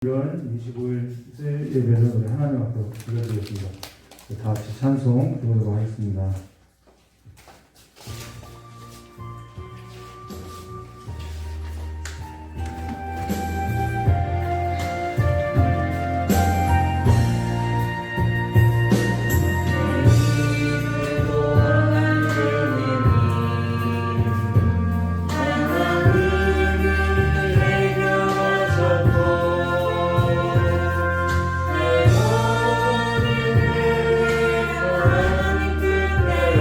6월 25일 수요일 예배를 우리 하나님 앞으로 드려드리겠습니다. 다 같이 찬송 부르도록 하겠습니다. 내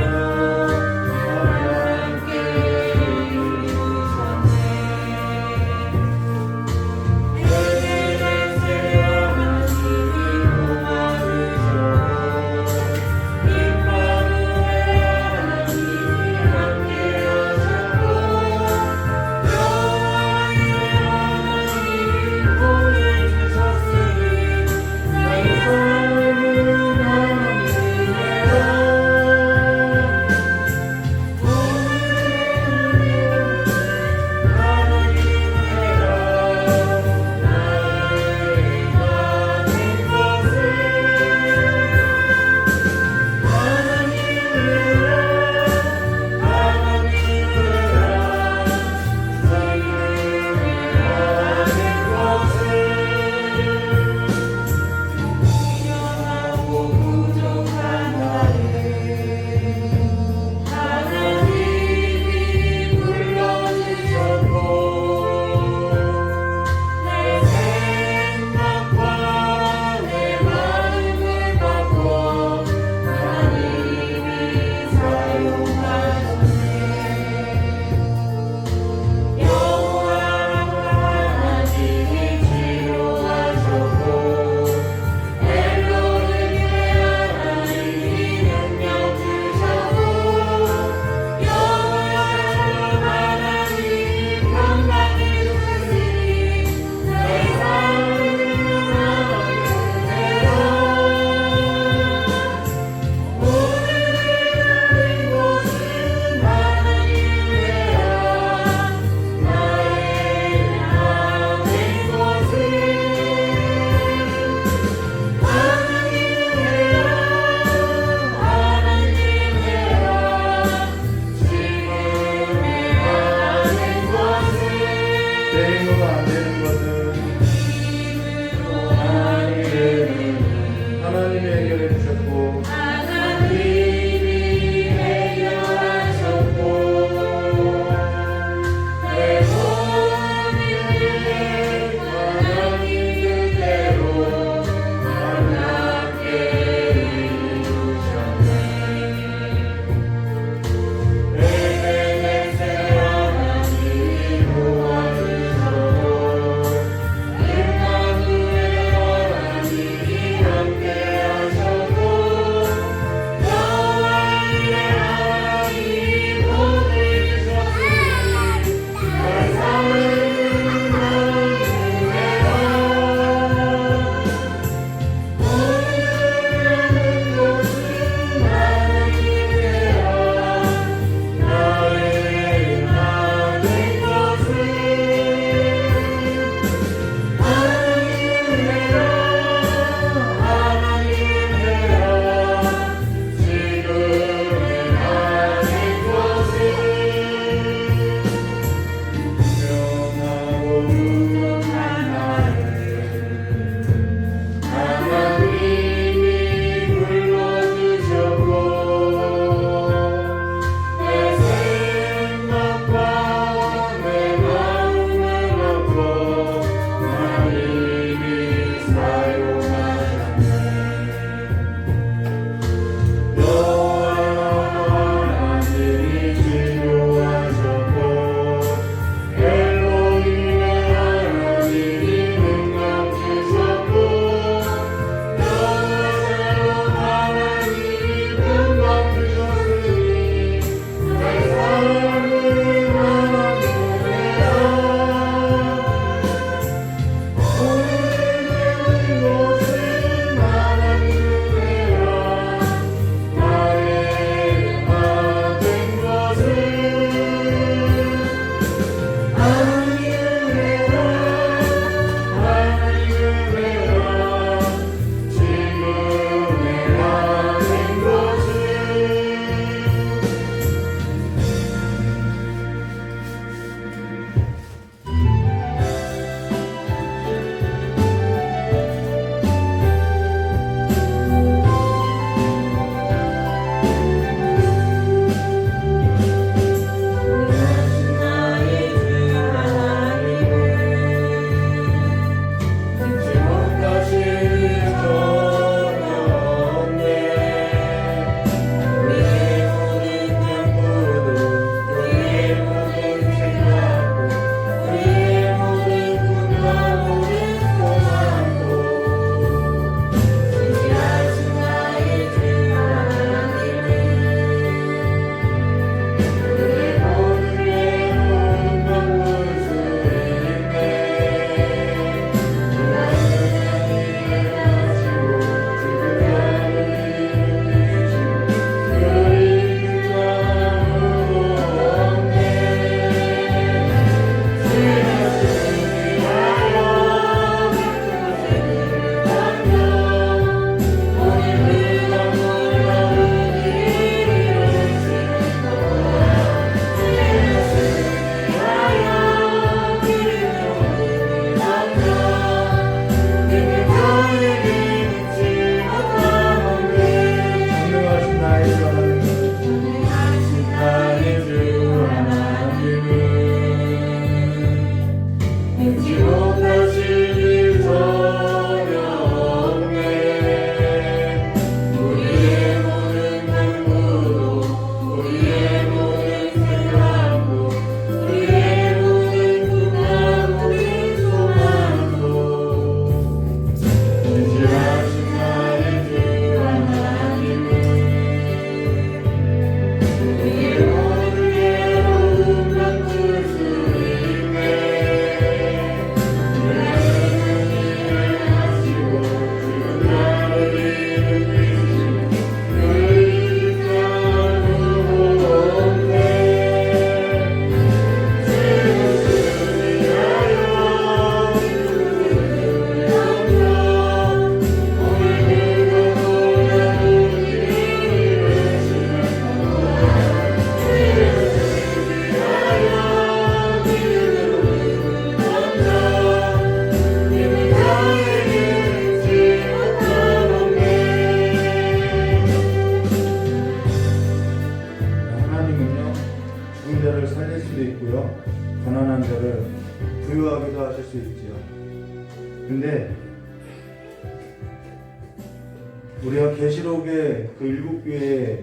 우리가 계시록의 그 7교회에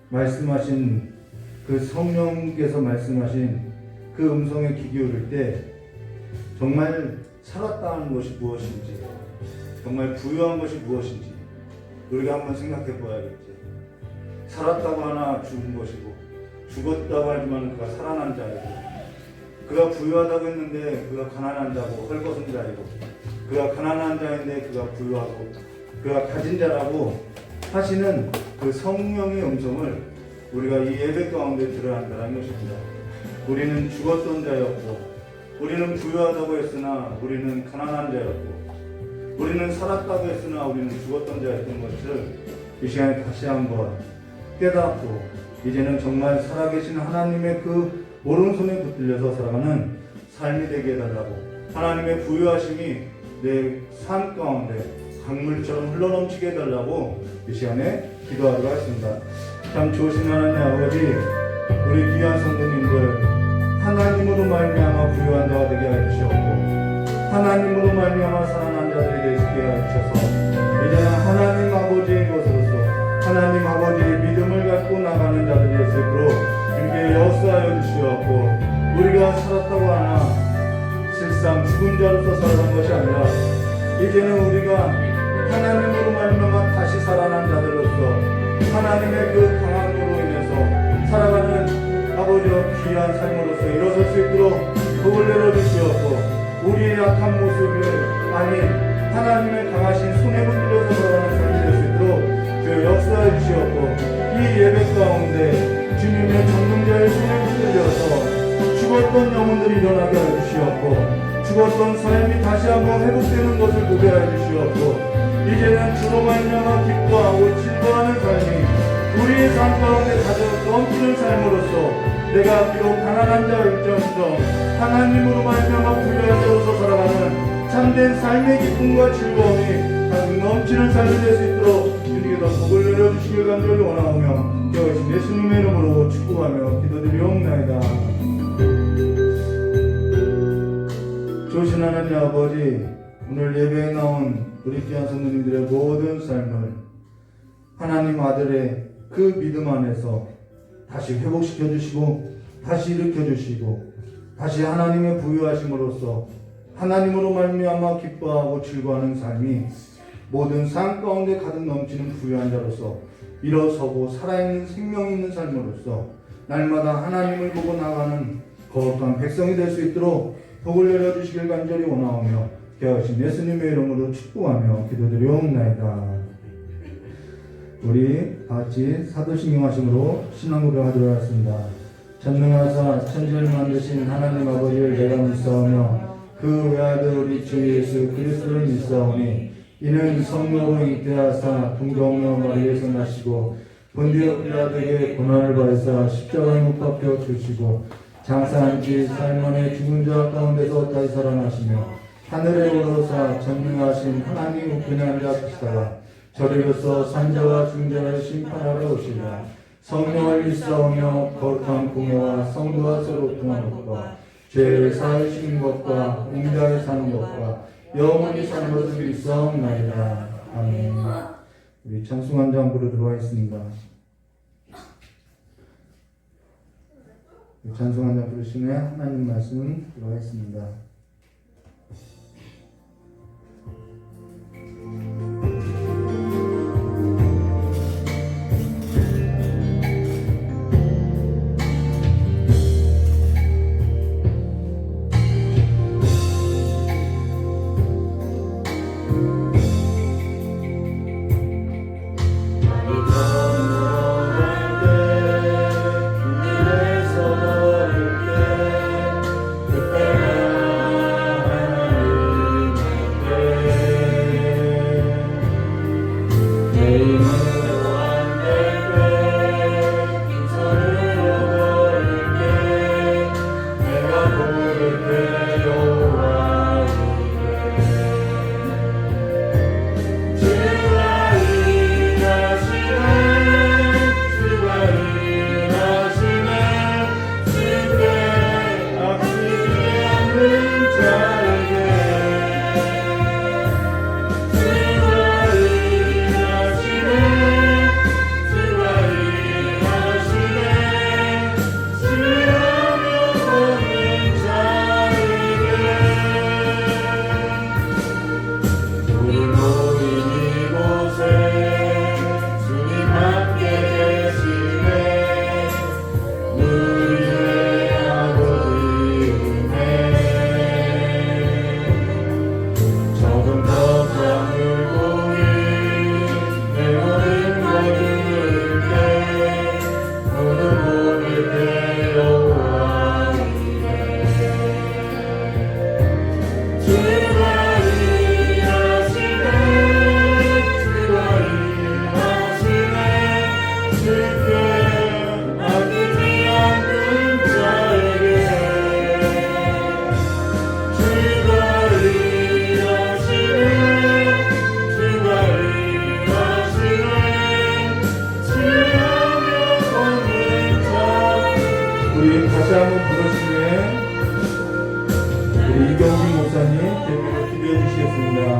말씀하신 그 성령께서 말씀하신 그 음성에 귀 기울일 때 정말 살았다는 것이 무엇인지, 정말 부유한 것이 무엇인지 우리가 한번 생각해 보아야겠지. 살았다고 하나 죽은 것이고, 죽었다고 하지만 그가 살아난 자이고, 그가 부유하다고 했는데 그가 가난한 자고 헐벗은 자이고, 그가 가난한 자인데 그가 부유하고 그가 가진 자라고 하시는 그 성령의 음성을 우리가 이 예배 가운데 들어야 한다는 것입니다. 우리는 죽었던 자였고, 우리는 부유하다고 했으나 우리는 가난한 자였고, 우리는 살았다고 했으나 우리는 죽었던 자였던 것을 이 시간에 다시 한번 깨닫고, 이제는 정말 살아계신 하나님의 그 오른손에 붙들려서 살아가는 삶이 되게 해달라고, 하나님의 부유하심이 내 삶 가운데 강물처럼 흘러넘치게 해달라고 이 시간에 기도하도록 하겠습니다. 참 좋으신 하나님 아버지, 우리 귀한 성도님들 하나님으로 말미암아 부유한 자가 되게 하여 주시옵고, 하나님으로 말미암아 살아난 자들이 되게 하여 주셔서 이제는 하나님 아버지의 것으로서 하나님 아버지의 믿음을 갖고 나가는 자들이 될 수 있도록 이렇게 역사하여 주시옵고, 우리가 살았다고 하나 실상 죽은 자로서 살아간 것이 아니라 이제는 우리가 하나님으로 말미암아 다시 살아난 자들로서 하나님의 그 강함으로 인해서 살아가는 아버지와 귀한 삶으로서 일어설 수 있도록 복을 내려주시옵고, 우리의 약한 모습을 아닌 하나님의 강하신 손에 붙들려서 살아가는 삶이 될 수 있도록 주여 역사해 주시옵고, 이 예배 가운데 주님의 전능자의 손에 붙들려서 죽었던 영혼들이 일어나게 하여 주시옵고, 죽었던 삶이 다시 한번 회복되는 것을 보게 하여 주시옵고, 이제는 주로 말미암아 기뻐하고 즐거워하는 삶이 우리의 삶 가운데 가득 넘치는 삶으로서 내가 비록 가난한 자일지언정 하나님으로 말미암아 부유한 자로서 살아가는 참된 삶의 기쁨과 즐거움이 가득 넘치는 삶이 될 수 있도록 주님께 더 복을 내려주시길 간절히 원하오며 여호와 예수님의 이름으로 축복하며 기도드리옵나이다. 좋으신 하나님 아버지, 오늘 예배에 나온 우리 귀한 성도님들의 모든 삶을 하나님 아들의 그 믿음 안에서 다시 회복시켜 주시고, 다시 일으켜 주시고, 다시 하나님의 부유하심으로써 하나님으로 말미암아 기뻐하고 즐거워하는 삶이 모든 삶 가운데 가득 넘치는 부유한 자로서 일어서고 살아있는 생명 있는 삶으로서 날마다 하나님을 보고 나가는 거룩한 백성이 될 수 있도록 복을 내려주시길 간절히 원하오며 귀하신 예수님의 이름으로 축복하며 기도드리옵나이다. 우리 같이 사도신경 하심으로 신앙고백 하도록 하겠습니다. 전능하사 천지를 만드신 하나님 아버지를 내가 믿사오며 그 외아들 우리 주 예수 그리스도를 믿사오니 이는 성령으로 잉태하사 동정녀 마리에서 나시고 본디오 빌라도에게 고난을 받으사 십자가에 못 박혀 주시고 장사한 지 살만에 죽은 자 가운데서 다시 살아나시며 하늘에 오르사 전능하신 하나님 우편에 앉아 계시다가 저리로서 산자와 중자를 심판하러 오시리라. 성령을 믿사오며 거룩한 공예와 성도와 서로 통하는 것과 죄를 사하시는 것과 공자에 사는 것과 영원히 사는 것을 믿사옵나이다. 아멘. 우리 찬송 한 장 부르도록 하겠습니다. 찬송 한 장 부르시며 하나님 말씀 들어가겠습니다.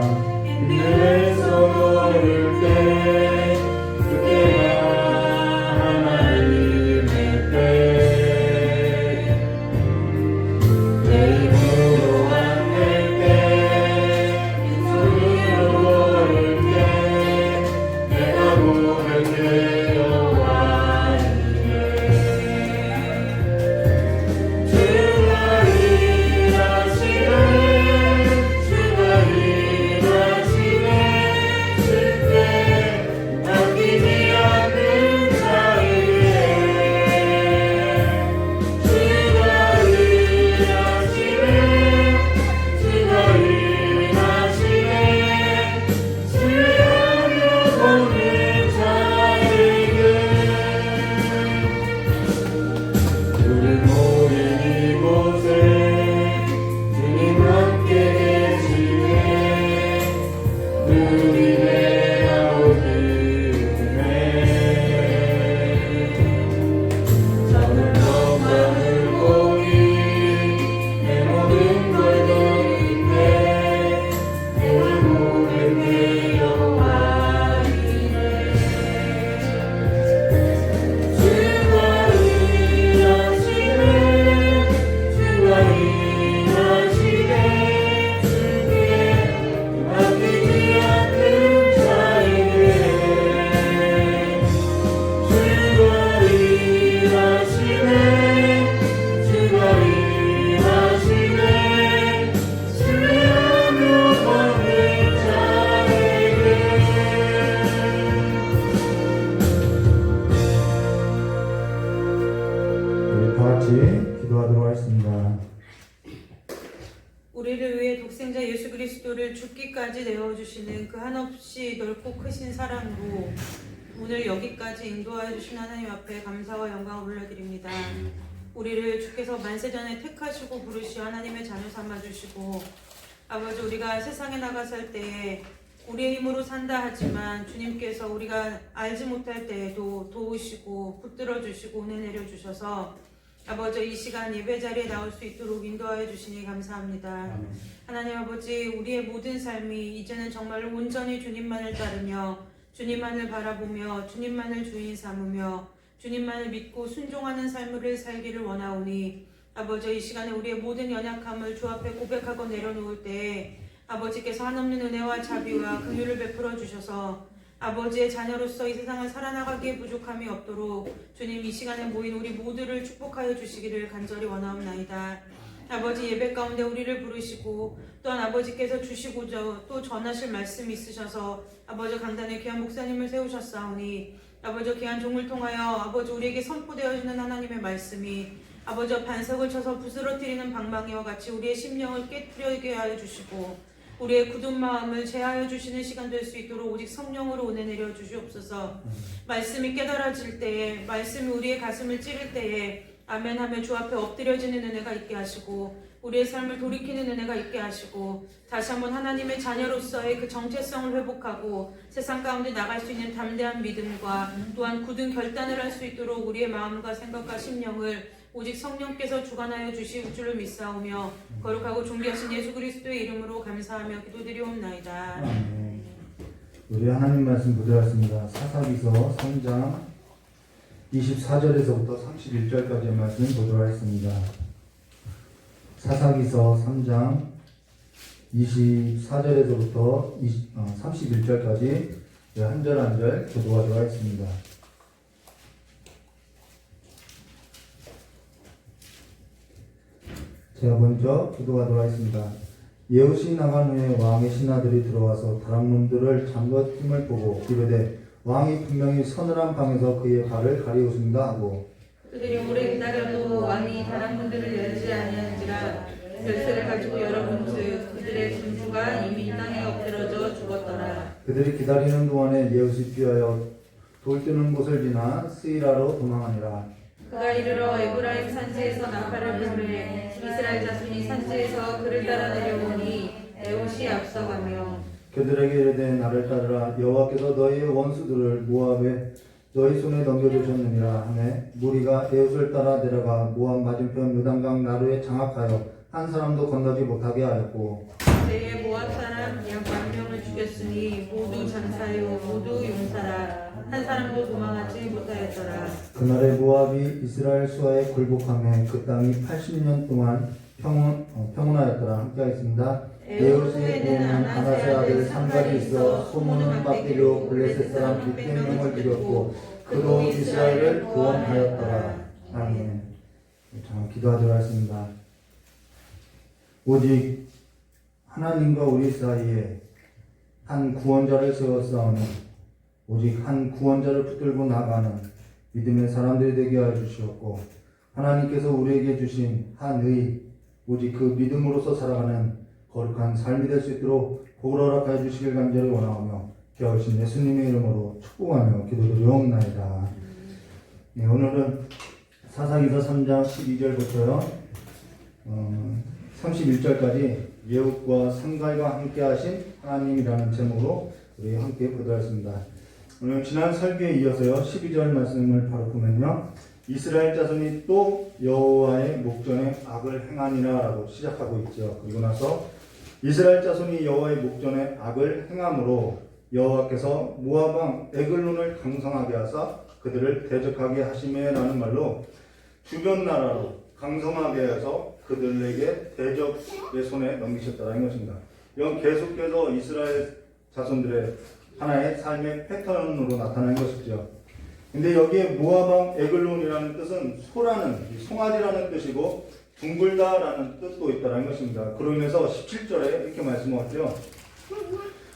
힘들에서 걸을 때 그때가 하나님의 때 내 힘으로 안 될 때 빈손으로 걸을 때 내가 고백해 여호와이네 주가 일하시네 주가 일하시네 주께 맡기지 않는 자에게 주가 일하시네 주가 일하시네 신뢰하며 보는 자에게 우리 모인 이곳에 주님 함께 계시네 누리네 아우들네 작은 것만을 보니 내 모든 걸 드리네 내가 고백해 여호와이네 주가 일하시네 주가 일하시네 주께 맡기지 않는 자에게 주가 일하시네 주가 일하시네 신뢰하며 보는 자에게 우리 다 같이 기도하도록 하겠습니다. 우리를 위해 독생자 예수 그리스도를 죽기까지 내어주시는 그 한없이 넓고 크신 사랑으로 오늘 여기까지 인도하여 주신 하나님 앞에 감사와 영광을 올려드립니다. 우리를 주께서 만세전에 택하시고 부르시어 하나님의 자녀 삼아주시고 아버지 우리가 세상에 나가 살 때에 우리의 힘으로 산다 하지만 주님께서 우리가 알지 못할 때에도 도우시고 붙들어 주시고 은혜 내려 주셔서 아버지 이 시간 예배 자리에 나올 수 있도록 인도하여 주시니 감사합니다. 하나님 아버지 우리의 모든 삶이 이제는 정말 온전히 주님만을 따르며 주님만을 바라보며 주님만을 주인 삼으며 주님만을 믿고 순종하는 삶을 살기를 원하오니 아버지 이 시간에 우리의 모든 연약함을 주 앞에 고백하고 내려놓을 때에 아버지께서 한없는 은혜와 자비와 긍휼을 베풀어 주셔서 아버지의 자녀로서 이 세상을 살아나가기에 부족함이 없도록 주님 이 시간에 모인 우리 모두를 축복하여 주시기를 간절히 원하옵나이다. 아버지 예배 가운데 우리를 부르시고 또한 아버지께서 주시고자 또 전하실 말씀이 있으셔서 아버지 강단에 귀한 목사님을 세우셨사오니 아버지 귀한 종을 통하여 아버지 우리에게 선포되어지는 하나님의 말씀이 아버지 반석을 쳐서 부스러뜨리는 방망이와 같이 우리의 심령을 깨뜨리게 하여 주시고 우리의 굳은 마음을 제하여 주시는 시간 될 수 있도록 오직 성령으로 은혜 내려 주시옵소서. 말씀이 깨달아질 때에 말씀이 우리의 가슴을 찌를 때에 아멘 하며 주 앞에 엎드려지는 은혜가 있게 하시고 우리의 삶을 돌이키는 은혜가 있게 하시고 다시 한번 하나님의 자녀로서의 그 정체성을 회복하고 세상 가운데 나갈 수 있는 담대한 믿음과 또한 굳은 결단을 할 수 있도록 우리의 마음과 생각과 심령을 오직 성령께서 주관하여 주실 줄을 믿사오며 거룩하고 존귀하신 예수 그리스도의 이름으로 감사하며 기도드리옵나이다. 아멘. 우리 하나님 말씀 보도록 사사기서 3장 24절에서부터 31절까지의 말씀 보도록 하겠습니다. 사사기서 3장 24절에서부터 31절까지 한 절 한 절 교도하도록 하겠습니다. 제가 먼저 기도하도록 하겠습니다. 예후시 나간 후에 왕의 신하들이 들어와서 다락문들을 잠궈짐을 보고 이르되 왕이 분명히 서늘한 방에서 그의 발을 가리우신다 하고 그들이 오래 기다려도 왕이 다락문들을 열지 아니한지라 열쇠를 가지고 열어본즉 그들의 군주가 이미 땅에 엎드러져 죽었더라. 그들이 기다리는 동안에 예후시 피하여 돌 뜨는 곳을 지나 스이라로 도망하니라. 그가 이르러 에브라임 산지에서 나팔을 불매 이스라엘 자손이 산지에서 그를 따라 내려오니 에훗이 앞서가며 그들에게 이르되 나를 따르라. 여호와께서 너희의 원수들을 모압에 너희 손에 넘겨주셨느니라 하매 무리가 에훗을 따라 내려가 모압 맞은편 요단강 나루에 장악하여 한 사람도 건너지 못하게 하였고 그의 모압 사람 양반 감사하여 모두 용사라. 한 사람도 도망하지 못하였더라. 그날에 모압이 이스라엘 수하에 굴복하며 그 땅이 80년 동안 평온하였더라. 함께 하겠습니다. 에호스의 부모는 아나세 아들 삼갈이 있어 소문은 바뀌려 블레셋 사람 600명을 죽였고 그로 이스라엘을 구원하였더라. 아멘. 자, 기도하도록 하겠습니다. 오직 하나님과 우리 사이에 한 구원자를 세워싸우는, 오직 한 구원자를 붙들고 나가는 믿음의 사람들이 되게 하여 주시옵고, 하나님께서 우리에게 주신 한 의, 오직 그 믿음으로서 살아가는 거룩한 삶이 될 수 있도록 복을 허락하여 주시길 간절히 원하오며 귀하신 예수님의 이름으로 축복하며 기도드리옵나이다. 네, 오늘은 사사기서 3장 12절부터요 31절까지 예후과 삼갈과 함께 하신 하나님이라는 제목으로 우리 함께 보도하겠습니다. 오늘 지난 설교에 이어서요 12절 말씀을 바로 보면요, 이스라엘 자손이 또 여호와의 목전에 악을 행하니라 라고 시작하고 있죠. 그리고 나서 이스라엘 자손이 여호와의 목전에 악을 행함으로 여호와께서 모압 왕 에글론을 강성하게 하사 그들을 대적하게 하시매 라는 말로 주변 나라로 강성하게 해서 그들에게 대적의 손에 넘기셨다는 것입니다. 이건 계속해서 이스라엘 자손들의 하나의 삶의 패턴으로 나타난 것이죠. 근데 여기에 모압 왕 에글론이라는 뜻은 소라는, 송아지라는 뜻이고 둥글다라는 뜻도 있다는 것입니다. 그로 인해서 17절에 이렇게 말씀하죠.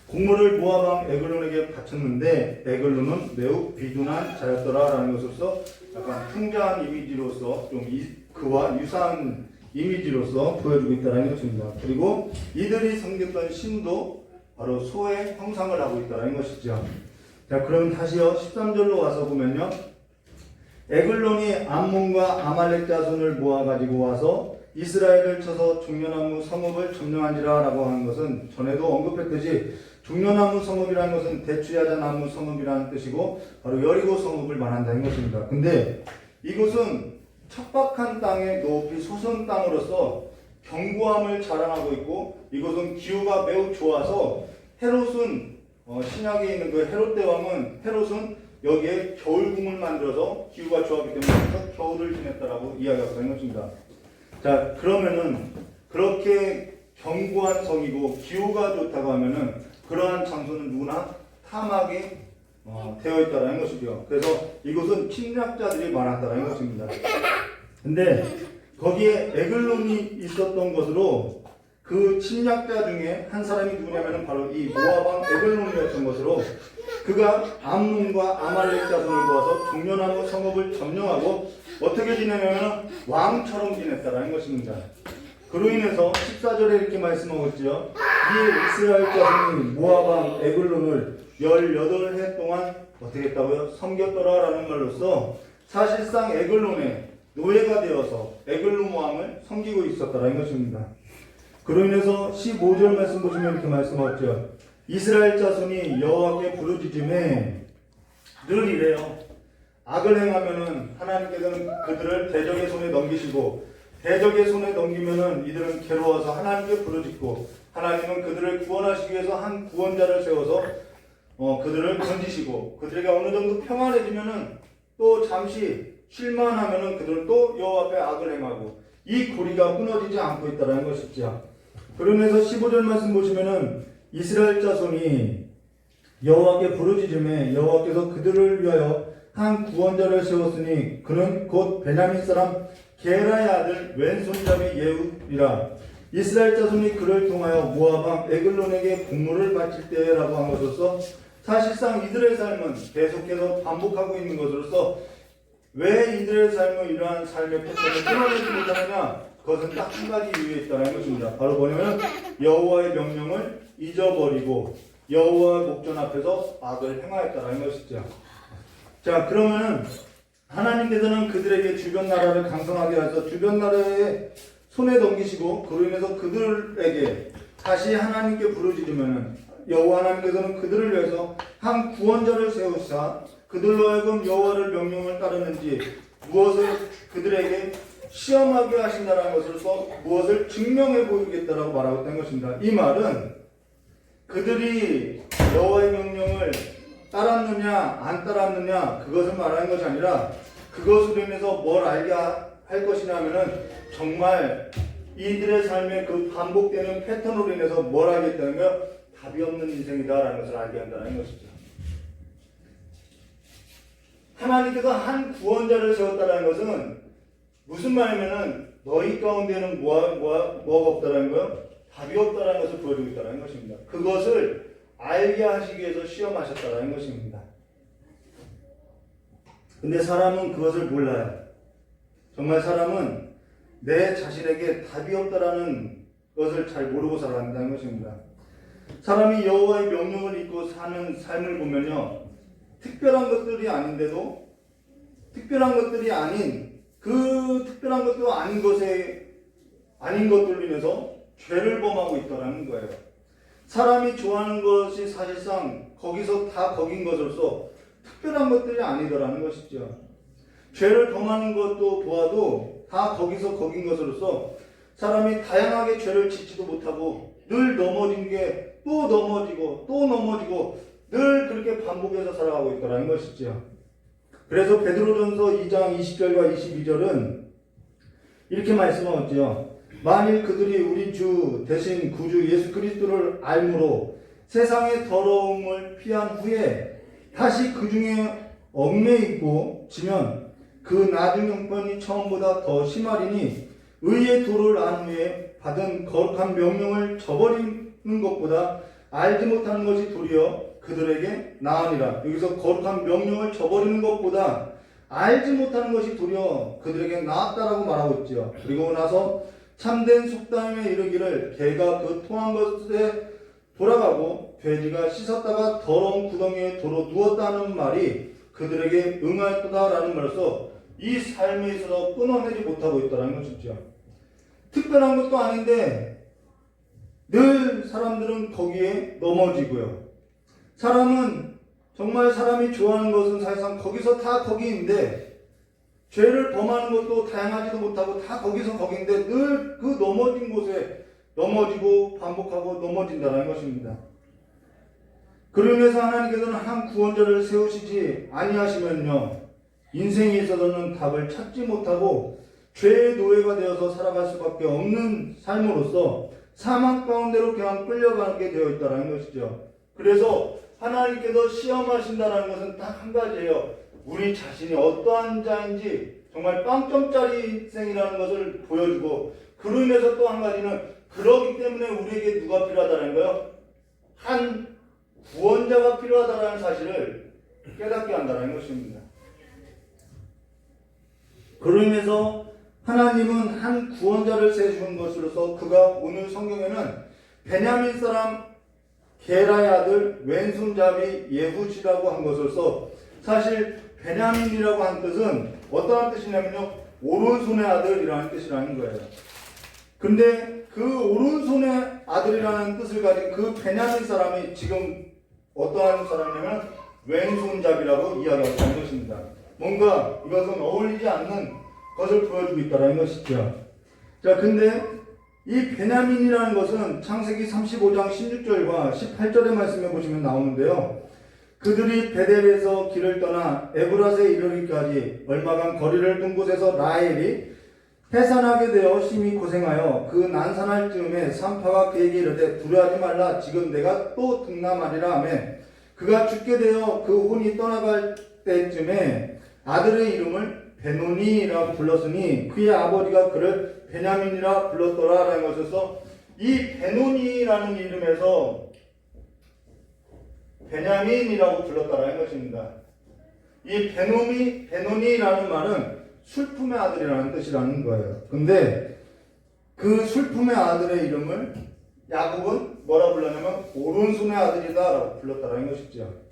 곡물을 모압 왕 에글론에게 바쳤는데 에글론은 매우 비둔한 자였더라라는 것으로서 약간 풍자한 이미지로서 좀 그와 유사한 이미지로서 보여주고 있다는 것입니다. 그리고 이들이 섬겼던 신도 바로 소의 형상을 하고 있다는 것이죠. 자, 그럼 다시요 13절로 와서 보면요, 에글론이 암몬과 아말렉 자손을 모아가지고 와서 이스라엘을 쳐서 종려나무 성읍을 점령한지라 라고 하는 것은 전에도 언급했듯이 종려나무 성읍이라는 것은 대추야자나무 성읍이라는 뜻이고 바로 여리고 성읍을 말한다는 것입니다. 근데 이곳은 척박한 땅에 높이 솟은 땅으로서 견고함을 자랑하고 있고 이곳은 기후가 매우 좋아서 헤롯은 신약에 있는 그 헤롯 대왕은 헤롯은 여기에 겨울궁을 만들어서 기후가 좋았기 때문에 겨울을 지냈다라고 이야기하고 있는 것입니다. 자, 그러면은 그렇게 견고한 성이고 기후가 좋다고 하면은 그러한 장소는 누구나 탐하게 되어 있다는 것이죠. 그래서 이곳은 침략자들이 많았다는 것입니다. 근데 거기에 에글론이 있었던 것으로 그 침략자 중에 한 사람이 누구냐면 바로 이 모압 왕 에글론이었던 것으로 그가 암몬과 아말렉 자손을 모아서 종려나무 성읍을 점령하고 어떻게 지내냐면 왕처럼 지냈다는 것입니다. 그로 인해서 14절에 이렇게 말씀하고 있죠. 이 이스라엘 자손이 모압 왕 에글론을 18해 동안 어떻게 했다고요? 섬겼더라 라는 말로써 사실상 에글론의 노예가 되어서 에글론 왕을 섬기고 있었다는 것입니다. 그로 인해서 15절 말씀 보시면 이렇게 말씀하죠. 이스라엘 자손이 여호와께 부르짖음에 늘 이래요. 악을 행하면은 하나님께서는 그들을 대적의 손에 넘기시고 대적의 손에 넘기면은 이들은 괴로워서 하나님께 부르짖고 하나님은 그들을 구원하시기 위해서 한 구원자를 세워서 그들을 건지시고 그들에게 어느 정도 평안해지면은 또 잠시 쉴만하면은 그들은 또 여호와 앞에 악을 행하고 이 고리가 끊어지지 않고 있다는 것이죠. 그러면서 15절 말씀 보시면은 이스라엘 자손이 여호와께 부르짖음에 여호와께서 그들을 위하여 한 구원자를 세웠으니 그는 곧 베냐민 사람 게라의 아들 왼손잡이 예후이라. 이스라엘 자손이 그를 통하여 모압 왕 에글론에게 공물을 바칠 때라고 한 것으로서 사실상 이들의 삶은 계속해서 반복하고 있는 것으로서 왜 이들의 삶은 이러한 삶의 패턴을 끊어내지 못하느냐? 그것은 딱 한 가지 이유에 있다는 것입니다. 바로 뭐냐면 여호와의 명령을 잊어버리고 여호와의 목전 앞에서 악을 행하였다는 것이죠. 자, 그러면은 하나님께서는 그들에게 주변 나라를 강성하게 하셔서 주변 나라의 손에 넘기시고 그로 인해서 그들에게 다시 하나님께 부르짖으면은 여호와 하나님께서는 그들을 위해서 한 구원자를 세우사 그들로 하여금 여호와를 명령을 따르는지 무엇을 그들에게 시험하게 하신다는 것으로서 무엇을 증명해 보이겠다라고 말하고 있다는 것입니다. 이 말은 그들이 여호와의 명령을 따랐느냐 안 따랐느냐 그것을 말하는 것이 아니라 그것으로 인해서 뭘 알게 할 것이냐면은 정말 이들의 삶의 그 반복되는 패턴으로 인해서 뭘 하겠다는 거 답이 없는 인생이다라는 것을 알게 한다는 것이죠. 하나님께서 한 구원자를 세웠다는 것은 무슨 말이냐면은 너희 가운데는 뭐가 없다라는 거요? 답이 없다라는 것을 보여주고 있다는 것입니다. 그것을 알게 하시기 위해서 시험하셨다라는 것입니다. 근데 사람은 그것을 몰라요. 정말 사람은 내 자신에게 답이 없다라는 것을 잘 모르고 살아간다는 것입니다. 사람이 여호와의 명령을 잊고 사는 삶을 보면요, 특별한 것들이 아닌데도 특별한 것들이 아닌 그 특별한 것도 아닌 것들로 인해서 죄를 범하고 있다는 거예요. 사람이 좋아하는 것이 사실상 거기서 다 거긴 것으로서 특별한 것들이 아니더라는 것이죠. 죄를 범하는 것도 보아도 다 거기서 거긴 것으로서 사람이 다양하게 죄를 짓지도 못하고 늘 넘어진 게 또 넘어지고 또 넘어지고 늘 그렇게 반복해서 살아가고 있다는 것이죠. 그래서 베드로전서 2장 20절과 22절은 이렇게 말씀하죠. 만일 그들이 우리 주 대신 구주 예수 그리스도를 알므로 세상의 더러움을 피한 후에 다시 그 중에 얽매이고 지면 그 나중 형편이 처음보다 더 심하리니 의의 도를 안 후에 받은 거룩한 명령을 저버리는 것보다 알지 못하는 것이 도리어 그들에게 나으니라. 여기서 거룩한 명령을 저버리는 것보다 알지 못하는 것이 도리어 그들에게 나았다라고 말하고 있죠. 그리고 나서 참된 속담에 이르기를 개가 그 통한 것에 돌아가고 돼지가 씻었다가 더러운 구덩이에 도로 누웠다는 말이 그들에게 응하였다라는 말로서 이 삶에 있어서 끊어내지 못하고 있다는 것이죠. 특별한 것도 아닌데 늘 사람들은 거기에 넘어지고요. 사람은 정말 사람이 좋아하는 것은 사실상 거기서 다 거기인데 죄를 범하는 것도 다양하지도 못하고 다 거기서 거기인데 늘 그 넘어진 곳에 넘어지고 반복하고 넘어진다는 것입니다. 그러면서 하나님께서는 한 구원자를 세우시지 아니하시면요, 인생에 있어서는 답을 찾지 못하고 죄의 노예가 되어서 살아갈 수밖에 없는 삶으로서 사망 가운데로 그냥 끌려가게 되어 있다는 것이죠. 그래서 하나님께서 시험하신다는 것은 딱 한 가지예요. 우리 자신이 어떠한 자인지 정말 빵점짜리 생이라는 것을 보여주고, 그로 인해서 또 한 가지는 그러기 때문에 우리에게 누가 필요하다는 거예요? 한 구원자가 필요하다는 사실을 깨닫게 한다는 것입니다. 그로 인해서 하나님은 한 구원자를 세우신 것으로서 그가 오늘 성경에는 베냐민 사람 게라의 아들 왼손잡이 예후시라고 한 것으로서, 사실 베냐민이라고 한 뜻은 어떠한 뜻이냐면요, 오른손의 아들이라는 뜻이라는 거예요. 근데 그 오른손의 아들이라는 뜻을 가진 그 베냐민 사람이 지금 어떠한 사람이냐면 왼손잡이라고 이야기하고 있는 것입니다. 뭔가 이것은 어울리지 않는 것을 보여주고 있다는 것이죠. 자, 근데 이 베냐민이라는 것은 창세기 35장 16절과 18절의 말씀에 보시면 나오는데요. 그들이 베델에서 길을 떠나 에브라스에 이르기까지 얼마간 거리를 둔 곳에서 라헬이 해산하게 되어 심히 고생하여 그 난산할 즈음에 산파가 그에게 이르되 두려워하지 말라, 지금 내가 또 등남하리라 하며 그가 죽게 되어 그 혼이 떠나갈 때쯤에 아들의 이름을 베노니라고 불렀으니 그의 아버지가 그를 베냐민이라 불렀더라라는 것에서 이 베노니라는 이름에서 베냐민이라고 불렀다라는 것입니다. 이 베노니라는 말은 슬픔의 아들이라는 뜻이라는 거예요. 근데 그 슬픔의 아들의 이름을 야곱은 뭐라 불렀냐면 오른손의 아들이다라고 불렀다라는 것이죠.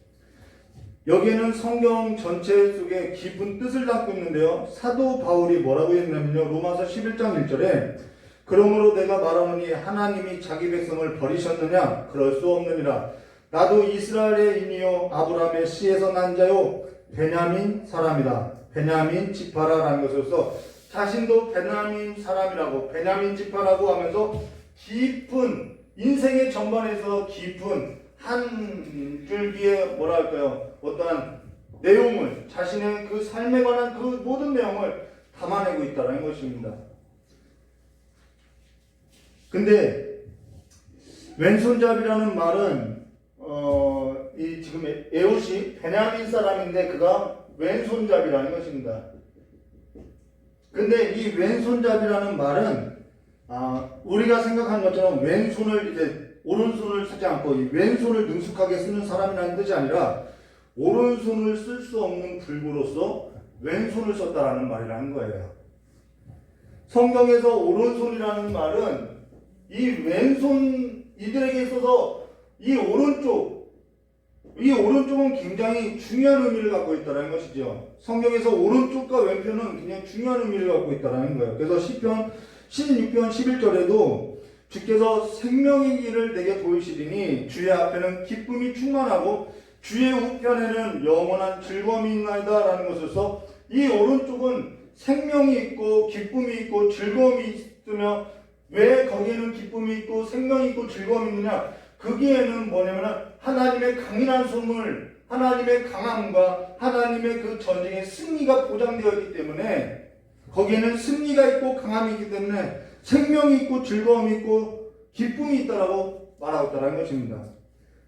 여기에는 성경 전체 속에 깊은 뜻을 담고 있는데요. 사도 바울이 뭐라고 했냐면요, 로마서 11장 1절에 그러므로 내가 말하노니 하나님이 자기 백성을 버리셨느냐? 그럴 수 없느니라. 나도 이스라엘의 인이요 아브라함의 씨에서 난 자요 베냐민 사람이다. 베냐민 지파라라는 것으로서 자신도 베냐민 사람이라고, 베냐민 지파라고 하면서 깊은 인생의 전반에서 깊은 한 줄기의 뭐랄까요, 어떠한 내용을, 자신의 그 삶에 관한 그 모든 내용을 담아내고 있다는 것입니다. 근데 왼손잡이라는 말은 이 지금 에웃이 베냐민 사람인데 그가 왼손잡이라는 것입니다. 근데 이 왼손잡이라는 말은 우리가 생각한 것처럼 왼손을 이제 오른손을 쓰지 않고 이 왼손을 능숙하게 쓰는 사람이라는 뜻이 아니라 오른손을 쓸 수 없는 불구로서 왼손을 썼다라는 말이라는 거예요. 성경에서 오른손이라는 말은 이 왼손 이들에게 있어서 이 오른쪽은 굉장히 중요한 의미를 갖고 있다는 것이죠. 성경에서 오른쪽과 왼편은 굉장히 중요한 의미를 갖고 있다는 거예요. 그래서 시편 16편 11절에도 주께서 생명의 길을 내게 보이시리니 주의 앞에는 기쁨이 충만하고 주의 우편에는 영원한 즐거움이 있나이다 라는 것에서 이 오른쪽은 생명이 있고 기쁨이 있고 즐거움이 있으며 왜 거기에는 기쁨이 있고 생명이 있고 즐거움이 있느냐? 거기에는 뭐냐면 하나님의 강인한 손을, 하나님의 강함과 하나님의 그 전쟁의 승리가 보장되어 있기 때문에 거기에는 승리가 있고 강함이 있기 때문에 생명이 있고 즐거움이 있고 기쁨이 있다라고 말하고 있다는 것입니다.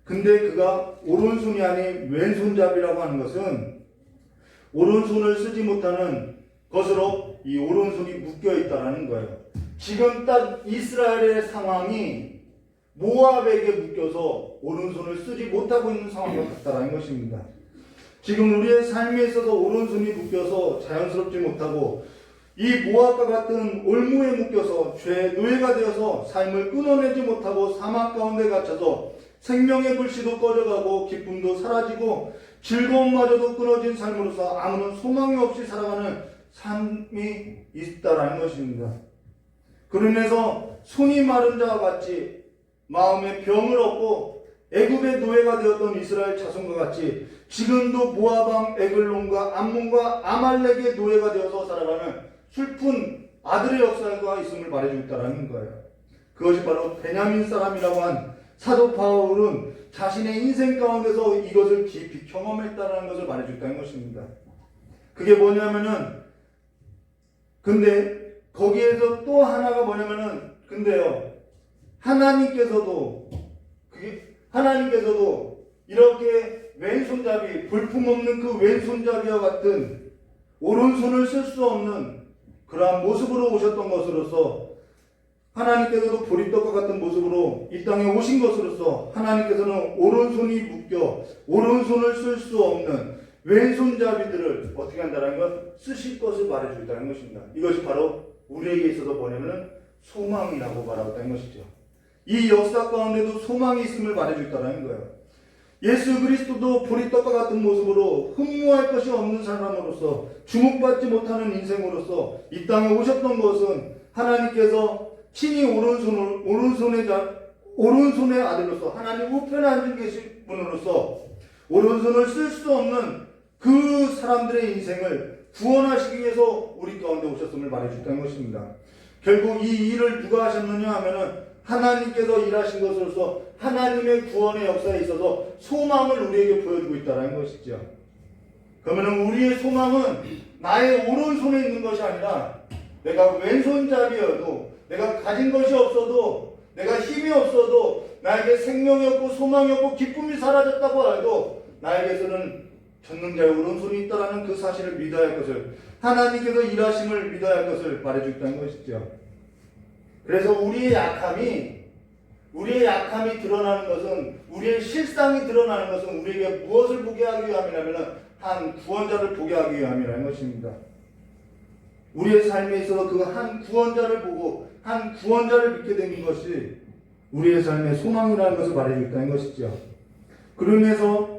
근데 그가 오른손이 아닌 왼손잡이라고 하는 것은 오른손을 쓰지 못하는 것으로 이 오른손이 묶여 있다는 거예요. 지금 딱 이스라엘의 상황이 모압에게 묶여서 오른손을 쓰지 못하고 있는 상황과 같다는 것입니다. 지금 우리의 삶에 있어서 오른손이 묶여서 자연스럽지 못하고 이 모압과 같은 올무에 묶여서 죄의 노예가 되어서 삶을 끊어내지 못하고 사막 가운데 갇혀서 생명의 불씨도 꺼져가고 기쁨도 사라지고 즐거움마저도 끊어진 삶으로서 아무런 소망이 없이 살아가는 삶이 있다라는 것입니다. 그로 인해서 손이 마른 자와 같이 마음에 병을 얻고 애굽의 노예가 되었던 이스라엘 자손과 같이 지금도 모압왕 에글론과 암몬과 아말렉의 노예가 되어서 살아가는 슬픈 아들의 역사가 있음을 말해주고 있다는 거예요. 그것이 바로 베냐민 사람이라고 한 사도 바울은 자신의 인생 가운데서 이것을 깊이 경험했다는 것을 말해주고 있다는 것입니다. 그게 뭐냐면은 근데 거기에서 또 하나가 뭐냐면은 근데요 하나님께서도 이렇게 왼손잡이 볼품없는 그 왼손잡이와 같은 오른손을 쓸 수 없는 그러한 모습으로 오셨던 것으로서 하나님께서도 보리떡과 같은 모습으로 이 땅에 오신 것으로서 하나님께서는 오른손이 묶여 오른손을 쓸 수 없는 왼손잡이들을 어떻게 한다는 것 쓰실 것을 말해주고 있다는 것입니다. 이것이 바로 우리에게 있어서 뭐냐면 소망이라고 말하고 있다는 것이죠. 이 역사 가운데도 소망이 있음을 말해주고 있다는 거예요. 예수 그리스도도 보리떡과 같은 모습으로 흠모할 것이 없는 사람으로서 주목받지 못하는 인생으로서 이 땅에 오셨던 것은 하나님께서 친히 오른손의 아들로서 하나님 우편에 앉아 계신 분으로서 오른손을 쓸 수 없는 그 사람들의 인생을 구원하시기 위해서 우리 가운데 오셨음을 말해줬다는 것입니다. 결국 이 일을 누가 하셨느냐 하면은 하나님께서 일하신 것으로서 하나님의 구원의 역사에 있어서 소망을 우리에게 보여주고 있다는 것이죠. 그러면 우리의 소망은 나의 오른손에 있는 것이 아니라 내가 왼손잡이여도 내가 가진 것이 없어도 내가 힘이 없어도 나에게 생명이 없고 소망이 없고 기쁨이 사라졌다고 해도 나에게서는 전능자의 오른손이 있다는 그 사실을 믿어야 할 것을 하나님께서 일하심을 믿어야 할 것을 말해주고 있다는 것이죠. 그래서 우리의 약함이 드러나는 것은 우리의 실상이 드러나는 것은 우리에게 무엇을 보게 하기 위함이냐면 한 구원자를 보게 하기 위함이라는 것입니다. 우리의 삶에 있어서 그 한 구원자를 보고 한 구원자를 믿게 된 것이 우리의 삶의 소망이라는 것을 말해주고 있다는 것이죠. 그로 인해서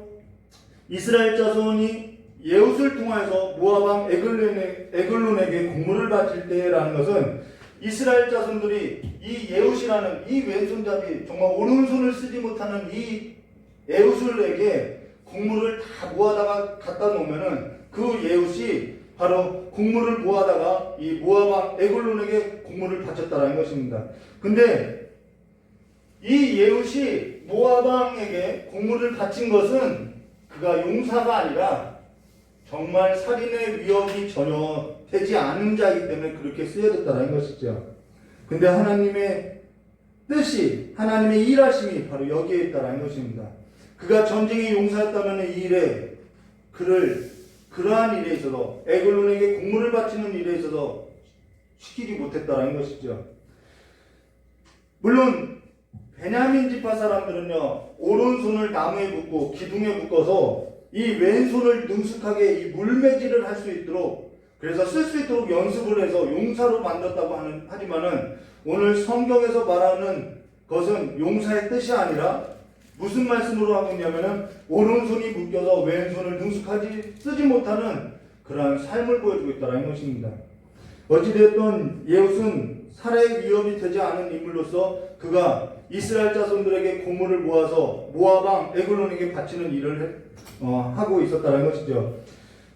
이스라엘 자손이 예웃을 통하여서 모압왕 에글론에게 공물을 바칠 때라는 것은 이스라엘 자손들이 이 예웃이라는 이 왼손잡이 정말 오른손을 쓰지 못하는 이 예웃에게 곡물을 다 모아다가 갖다 놓으면은 그 예웃이 바로 곡물을 모아다가 이 모압왕 에글론에게 곡물을 바쳤다는 것입니다. 근데 이 예훗이 모압 왕에게 공물을 바친 것은 그가 용사가 아니라 정말 살인의 위협이 전혀 되지 않은 자이기 때문에 그렇게 쓰여졌다는 것이죠. 근데 하나님의 뜻이, 하나님의 일하심이 바로 여기에 있다는 것입니다. 그가 전쟁의 용사였다면 이 일에 그를 그러한 일에 있어서 에글론에게 공물을 바치는 일에 있어서 시키지 못했다는 것이죠. 물론 베냐민 지파 사람들은요, 오른손을 나무에 묶고 기둥에 묶어서 이 왼손을 능숙하게 이 물매질을 할 수 있도록, 그래서 쓸 수 있도록 연습을 해서 용사로 만들었다고 하지만은 오늘 성경에서 말하는 것은 용사의 뜻이 아니라 무슨 말씀으로 하고 있냐면은 오른손이 묶여서 왼손을 능숙하지 쓰지 못하는 그러한 삶을 보여주고 있다는 것입니다. 어찌됐든 예훗은 살해의 위협이 되지 않은 인물로서 그가 이스라엘 자손들에게 고물을 모아서 모압 왕 에글론에게 바치는 일을 하고 있었다는 것이죠.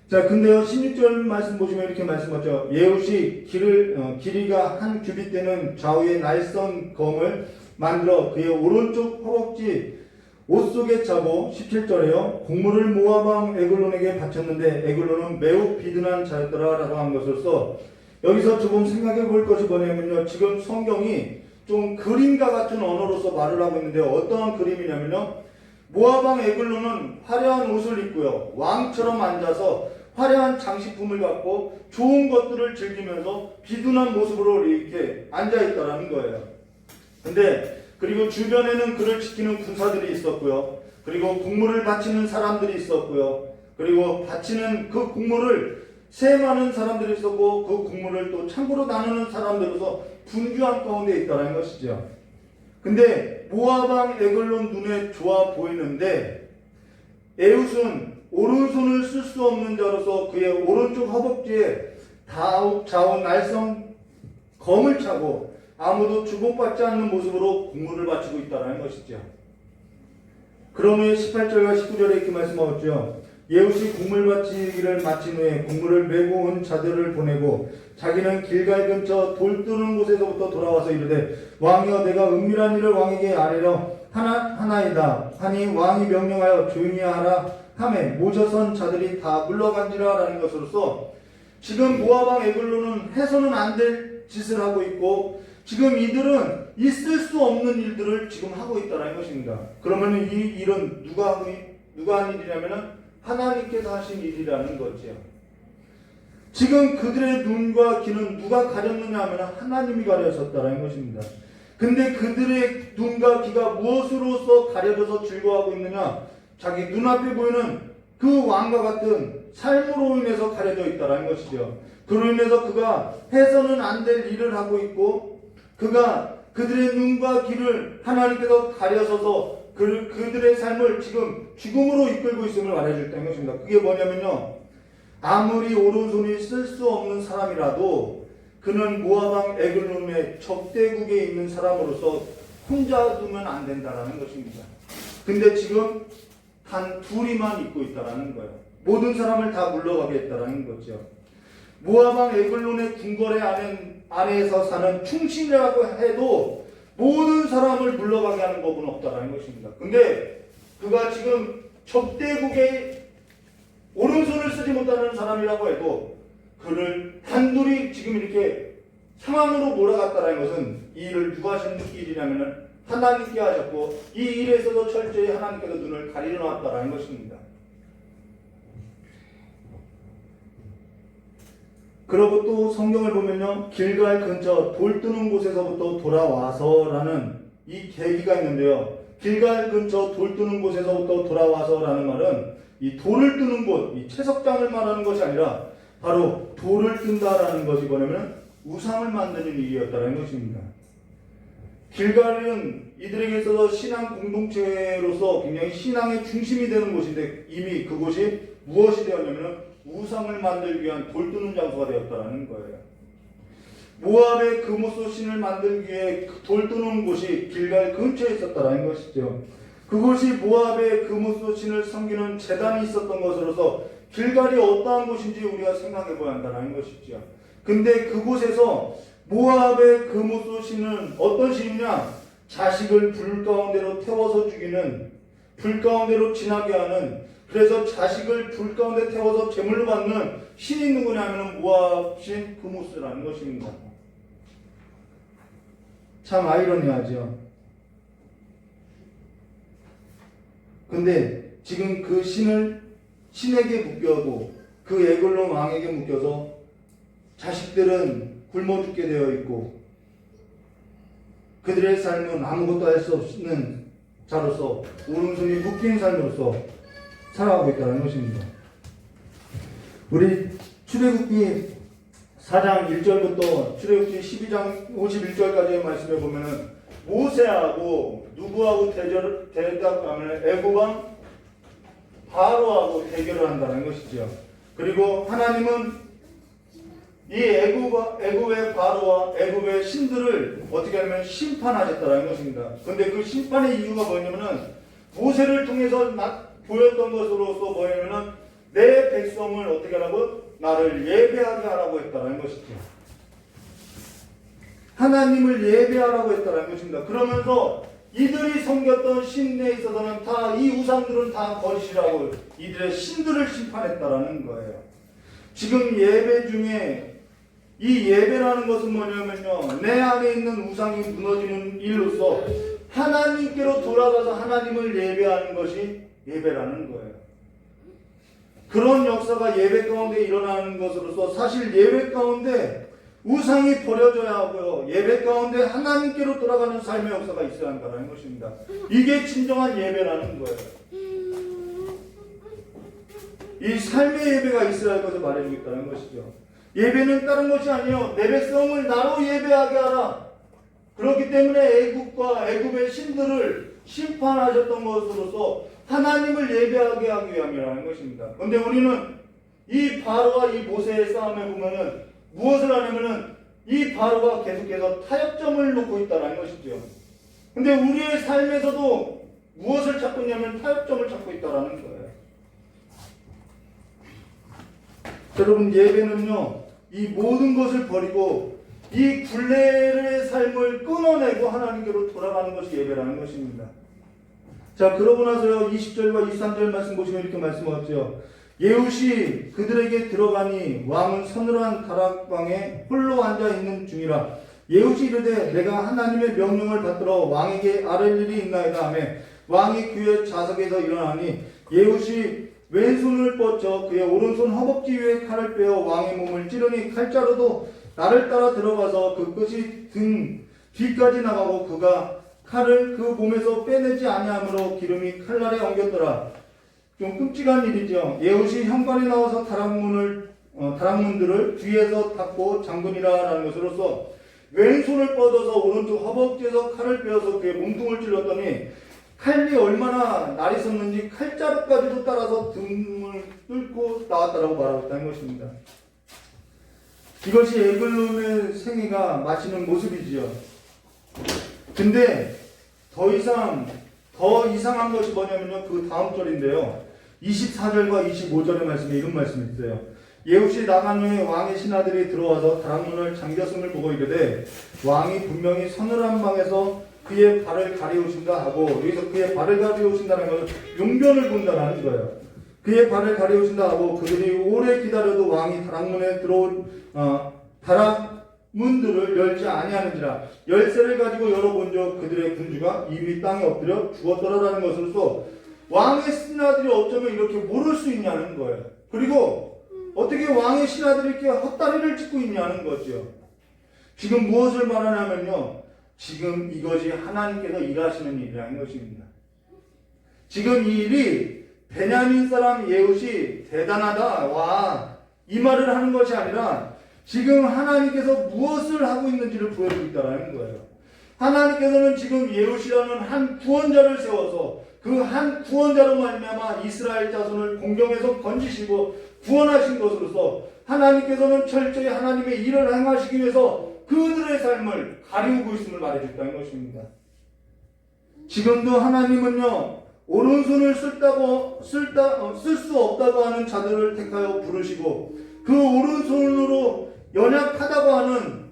자, 근데요, 16절 말씀 보시면 이렇게 말씀하죠. 예훗이 길이가 한 규빗 되는 좌우의 날선 검을 만들어 그의 오른쪽 허벅지 옷 속에 차고, 17절에요. 곡물을 모압 왕 에글론에게 바쳤는데 에글론은 매우 비둔한 자였더라 라고 한 것으로서, 여기서 조금 생각해 볼 것이 뭐냐면요, 지금 성경이 좀 그림과 같은 언어로서 말을 하고 있는데 어떠한 그림이냐면요, 모압 왕 에글론은 화려한 옷을 입고요, 왕처럼 앉아서 화려한 장식품을 갖고 좋은 것들을 즐기면서 비둔한 모습으로 이렇게 앉아있다라는 거예요. 근데 그리고 주변에는 그를 지키는 군사들이 있었고요, 그리고 곡물을 바치는 사람들이 있었고요, 그리고 바치는 그 곡물을 세많은 사람들이 있었고 그 곡물을 또 창고로 나누는 사람들로서 분주한 가운데 있다는 것이죠. 근데 모압 왕 에글론 눈에 좋아 보이는데 에훗은 오른손을 쓸 수 없는 자로서 그의 오른쪽 허벅지에 좌우 날성 검을 차고 아무도 주목받지 않는 모습으로 곡물을 바치고 있다는 것이죠. 그런 후에 18절과 19절에 이렇게 말씀하셨죠. 예훗이 곡물 바치기를 마친 후에 곡물을 메고 온 자들을 보내고 자기는 길갈 근처 돌 뜨는 곳에서부터 돌아와서 이르되, 왕이여, 내가 은밀한 일을 왕에게 아뢰려 하나이다 하니 왕이 명령하여 조용히 하라 하매 모셔선 자들이 다 물러간지라 라는 것으로서, 지금 모압 왕 에글론은 해서는 안 될 짓을 하고 있고 지금 이들은 있을 수 없는 일들을 지금 하고 있다는 것입니다. 그러면 이 일은 누가 한 일이냐면은 하나님께서 하신 일이라는 거죠. 지금 그들의 눈과 귀는 누가 가렸느냐 하면 하나님이 가려졌다는 것입니다. 근데 그들의 눈과 귀가 무엇으로서 가려져서 즐거워하고 있느냐? 자기 눈앞에 보이는 그 왕과 같은 삶으로 인해서 가려져 있다는 것이죠. 그로 인해서 그가 해서는 안 될 일을 하고 있고, 그가 그들의 눈과 귀를 하나님께서 가려서서 그들의 삶을 지금 죽음으로 이끌고 있음을 말해줄 때는 것입니다. 그게 뭐냐면요, 아무리 오른손이 쓸 수 없는 사람이라도 그는 모압 왕 에글론의 적대국에 있는 사람으로서 혼자 두면 안 된다라는 것입니다. 근데 지금 단 둘이만 있고 있다라는 거예요. 모든 사람을 다 물러가게 했다라는 거죠. 모압 왕 에글론의 궁궐의 아래에서 사는 충신이라고 해도 모든 사람을 물러가게 하는 법은 없다라는 것입니다. 근데 그가 지금 적대국에 오른손을 쓰지 못하는 사람이라고 해도 그를 단둘이 지금 이렇게 상황으로 몰아갔다는 것은 이 일을 누가 하신 일이냐면 하나님께 하셨고, 이 일에 있어서 철저히 하나님께서 눈을 가리려 놨다는 것입니다. 그리고 또 성경을 보면요, 길갈 근처 돌 뜨는 곳에서부터 돌아와서라는 이 계기가 있는데요, 길갈 근처 돌 뜨는 곳에서부터 돌아와서라는 말은 이 돌을 뜨는 곳, 이 채석장을 말하는 것이 아니라 바로 돌을 뜬다라는 것이 뭐냐면 우상을 만드는 일이었다는 것입니다. 길갈은 이들에게 있어서 신앙 공동체로서 굉장히 신앙의 중심이 되는 곳인데 이미 그곳이 무엇이 되었냐면 우상을 만들기 위한 돌 뜨는 장소가 되었다는 거예요. 모압의 금오소 신을 만들기 위해 돌 뜨는 곳이 길갈 근처에 있었다는 것이죠. 그곳이 모압의 금오소 신을 섬기는 제단이 있었던 것으로서 길갈이 어떠한 곳인지 우리가 생각해 봐야 한다는 것이죠. 근데 그곳에서 모압의 금오소 신은 어떤 신이냐? 자식을 불 가운데로 태워서 죽이는, 불 가운데로 지나게 하는, 그래서 자식을 불 가운데 태워서 제물로 받는 신이 누구냐면 모압 신 그무스라는 것입니다. 참 아이러니하죠. 근데 지금 그 신을 신에게 묶여도 그 에글론 왕에게 묶여서 자식들은 굶어 죽게 되어 있고 그들의 삶은 아무것도 할 수 없는 자로서 오른손이 묶인 삶으로서 살아가고 있다는 것입니다. 우리 출애굽기 4장 1절부터 출애굽기 12장 51절까지의 말씀에 보면은 모세하고 누구하고 대답하면 애굽왕 바로하고 대결을 한다는 것이죠. 그리고 하나님은 이 애굽의 바로와 애굽의 신들을 어떻게 하면 심판하셨다는 것입니다. 근데 그 심판의 이유가 뭐냐면은 모세를 통해서 보였던 것으로서 뭐냐면은 내 백성을 어떻게 하라고? 나를 예배하게 하라고 했다는 것이죠. 하나님을 예배하라고 했다는 것입니다. 그러면서 이들이 섬겼던 신에 있어서는 다 이 우상들은 다 거짓이라고 이들의 신들을 심판했다라는 거예요. 지금 예배 중에 이 예배라는 것은 뭐냐면요, 내 안에 있는 우상이 무너지는 일로서 하나님께로 돌아가서 하나님을 예배하는 것이 예배라는 거예요. 그런 역사가 예배 가운데 일어나는 것으로서 사실 예배 가운데 우상이 버려져야 하고요, 예배 가운데 하나님께로 돌아가는 삶의 역사가 있어야 한다는 것입니다. 이게 진정한 예배라는 거예요. 이 삶의 예배가 있어야 할 것을 말해주고 있다는 것이죠. 예배는 다른 것이 아니요, 내 백성을 나로 예배하게 하라. 그렇기 때문에 애굽과 애굽의 신들을 심판하셨던 것으로서 하나님을 예배하게 하기 위함이라는 것입니다. 그런데 우리는 이 바로와 이 모세의 싸움에 보면은 무엇을 하냐면은 이 바로가 계속해서 타협점을 놓고 있다는 것이죠. 근데 우리의 삶에서도 무엇을 찾고 있냐면 타협점을 찾고 있다는 거예요. 여러분, 예배는요, 이 모든 것을 버리고 이 굴레의 삶을 끊어내고 하나님께로 돌아가는 것이 예배라는 것입니다. 자, 그러고 나서요, 20절과 23절 말씀 보시면 이렇게 말씀하죠. 예후시 그들에게 들어가니 왕은 서늘한 다락방에 홀로 앉아있는 중이라. 예후시 이르되 내가 하나님의 명령을 받들어 왕에게 아랠 일이 있나이다 하며 왕이 그의 좌석에서 일어나니 예후시 왼손을 뻗쳐 그의 오른손 허벅지 위에 칼을 빼어 왕의 몸을 찌르니 칼자루도 나를 따라 들어가서 그 끝이 등 뒤까지 나가고 그가 칼을 그 몸에서 빼내지 아니하므로 기름이 칼날에 엉겼더라. 좀 끔찍한 일이죠. 예후시 현관에 나와서 다락문들을 뒤에서 닫고 잠그니라라는 것으로서 왼손을 뻗어서 오른쪽 허벅지에서 칼을 빼어서 그의 몸통을 찔렀더니 칼이 얼마나 날이 섰는지 칼자루까지도 따라서 등을 뚫고 나왔다라고 말하고 있다는 것입니다. 이것이 에글론의 생애가 마치는 모습이지요. 근데 더 이상한 것이 뭐냐면요, 그 다음 절인데요, 24절과 25절의 말씀에 이런 말씀이 있어요. 예후시 나간 후에 왕의 신하들이 들어와서 다락문을 잠겼음을 보고 이르되 왕이 분명히 서늘한 방에서 그의 발을 가리우신다 하고, 여기서 그의 발을 가리우신다는 것은 용변을 본다는 거예요. 그의 발을 가리우신다 하고 그들이 오래 기다려도 왕이 다락문에 들어온 다락문들을 열지 아니하는지라. 열쇠를 가지고 열어본즉 그들의 군주가 이미 땅에 엎드려 죽었더라라는 것으로서 왕의 신하들이 어쩌면 이렇게 모를 수 있냐는 거예요. 그리고 어떻게 왕의 신하들이 이렇게 헛다리를 짚고 있냐는 거죠. 지금 무엇을 말하냐면요, 지금 이것이 하나님께서 일하시는 일이라는 것입니다. 지금 이 일이 베냐민 사람 예후시 대단하다, 와, 이 말을 하는 것이 아니라 지금 하나님께서 무엇을 하고 있는지를 보여주고 있다는 거예요. 하나님께서는 지금 예후시라는 한 구원자를 세워서 그 한 구원자로 말미암아 이스라엘 자손을 공경에서 건지시고 구원하신 것으로서 하나님께서는 철저히 하나님의 일을 행하시기 위해서 그들의 삶을 가리우고 있음을 말해줬다는 것입니다. 지금도 하나님은요, 오른손을 쓸 수 없다고 하는 자들을 택하여 부르시고 그 오른손으로 연약하다고 하는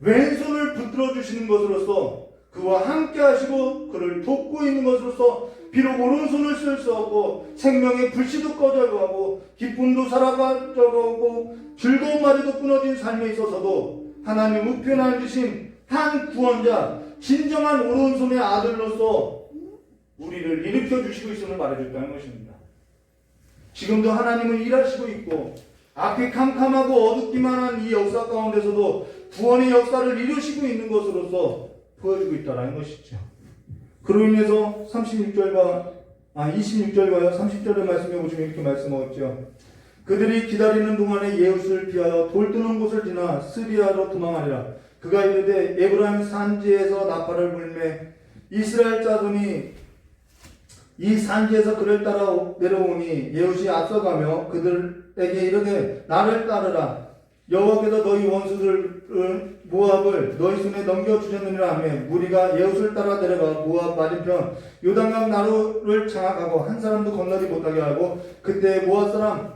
왼손을 붙들어 주시는 것으로서 그와 함께 하시고 그를 돕고 있는 것으로서 비록 오른손을 쓸 수 없고 생명의 불씨도 꺼져가고 기쁨도 사라져가고 즐거운 마디도 끊어진 삶에 있어서도 하나님 우편하신 한 구원자 진정한 오른손의 아들로서 우리를 일으켜 주시고 있음을 말해줬다는 것입니다. 지금도 하나님은 일하시고 있고 앞이 캄캄하고 어둡기만 한 이 역사 가운데서도 구원의 역사를 이루시고 있는 것으로서 보여주고 있다는 것이죠. 그로 인해서 26절과요 30절의 말씀에 보시면 이렇게 말씀하죠. 그들이 기다리는 동안에 예후스를 피하여 돌 뜨는 곳을 지나 스리아로 도망하리라. 그가 이르되 에브라임 산지에서 나팔을 불매 이스라엘 자손이 이 산지에서 그를 따라 내려오니 예후시 앞서가며 그들에게 이르되 나를 따르라. 여호와께서 너희 원수들 모압을 너희 손에 넘겨주셨느니라 하며 무리가 예후스를 따라 내려가 모압 맞은편 요단강 나루를 장악하고 한 사람도 건너지 못하게 하고 그때 모압 사람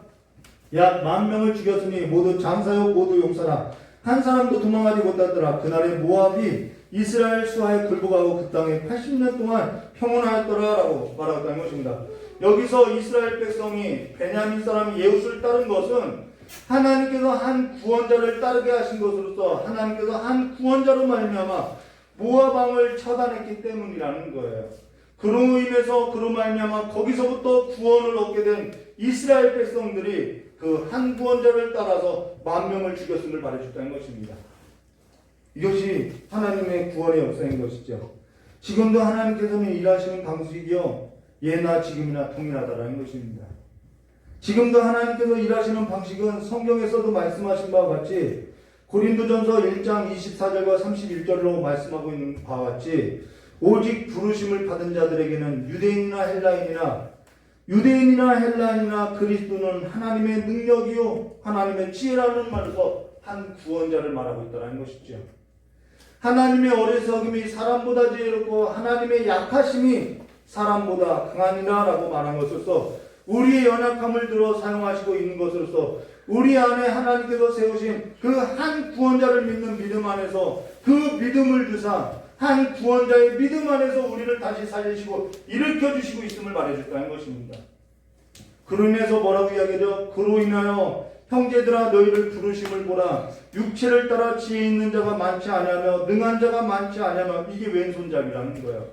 약 10,000명을 죽였으니 모두 장사요 모두 용사라. 한 사람도 도망하지 못하더라. 그날에 모압이 이스라엘 수하에 굴복하고 그 땅에 80년 동안 평온하였더라라고 말하였다는 것입니다. 여기서 이스라엘 백성이 베냐민 사람 예후스를 따른 것은 하나님께서 한 구원자를 따르게 하신 것으로서 하나님께서 한 구원자로 말미암아 모압 왕을 처단했기 때문이라는 거예요. 그로 인해서 그로 말미암아 거기서부터 구원을 얻게 된 이스라엘 백성들이 그 한 구원자를 따라서 10,000명을 죽였음을 말해줬다는 것입니다. 이것이 하나님의 구원의 역사인 것이죠. 지금도 하나님께서는 일하시는 방식이요 예나 지금이나 동일하다는 것입니다. 지금도 하나님께서 일하시는 방식은 성경에서도 말씀하신 바와 같이 고린도전서 1장 24절과 31절로 말씀하고 있는 바와 같이 오직 부르심을 받은 자들에게는 유대인이나 헬라인이나 그리스도는 하나님의 능력이요 하나님의 지혜라는 말에서 한 구원자를 말하고 있다는 것이죠. 하나님의 어리석음이 사람보다 지혜롭고 하나님의 약하심이 사람보다 강하니라 라고 말한 것으로서 우리의 연약함을 들어 사용하시고 있는 것으로서 우리 안에 하나님께서 세우신 그 한 구원자를 믿는 믿음 안에서 그 믿음을 주사 한 구원자의 믿음 안에서 우리를 다시 살리시고 일으켜 주시고 있음을 말해줬다는 것입니다. 그로 인해서 뭐라고 이야기하죠? 그로 인하여 형제들아 너희를 부르심을 보라. 육체를 따라 지혜 있는 자가 많지 아니하며 능한 자가 많지 아니하며 이게 왼손잡이라는 거예요.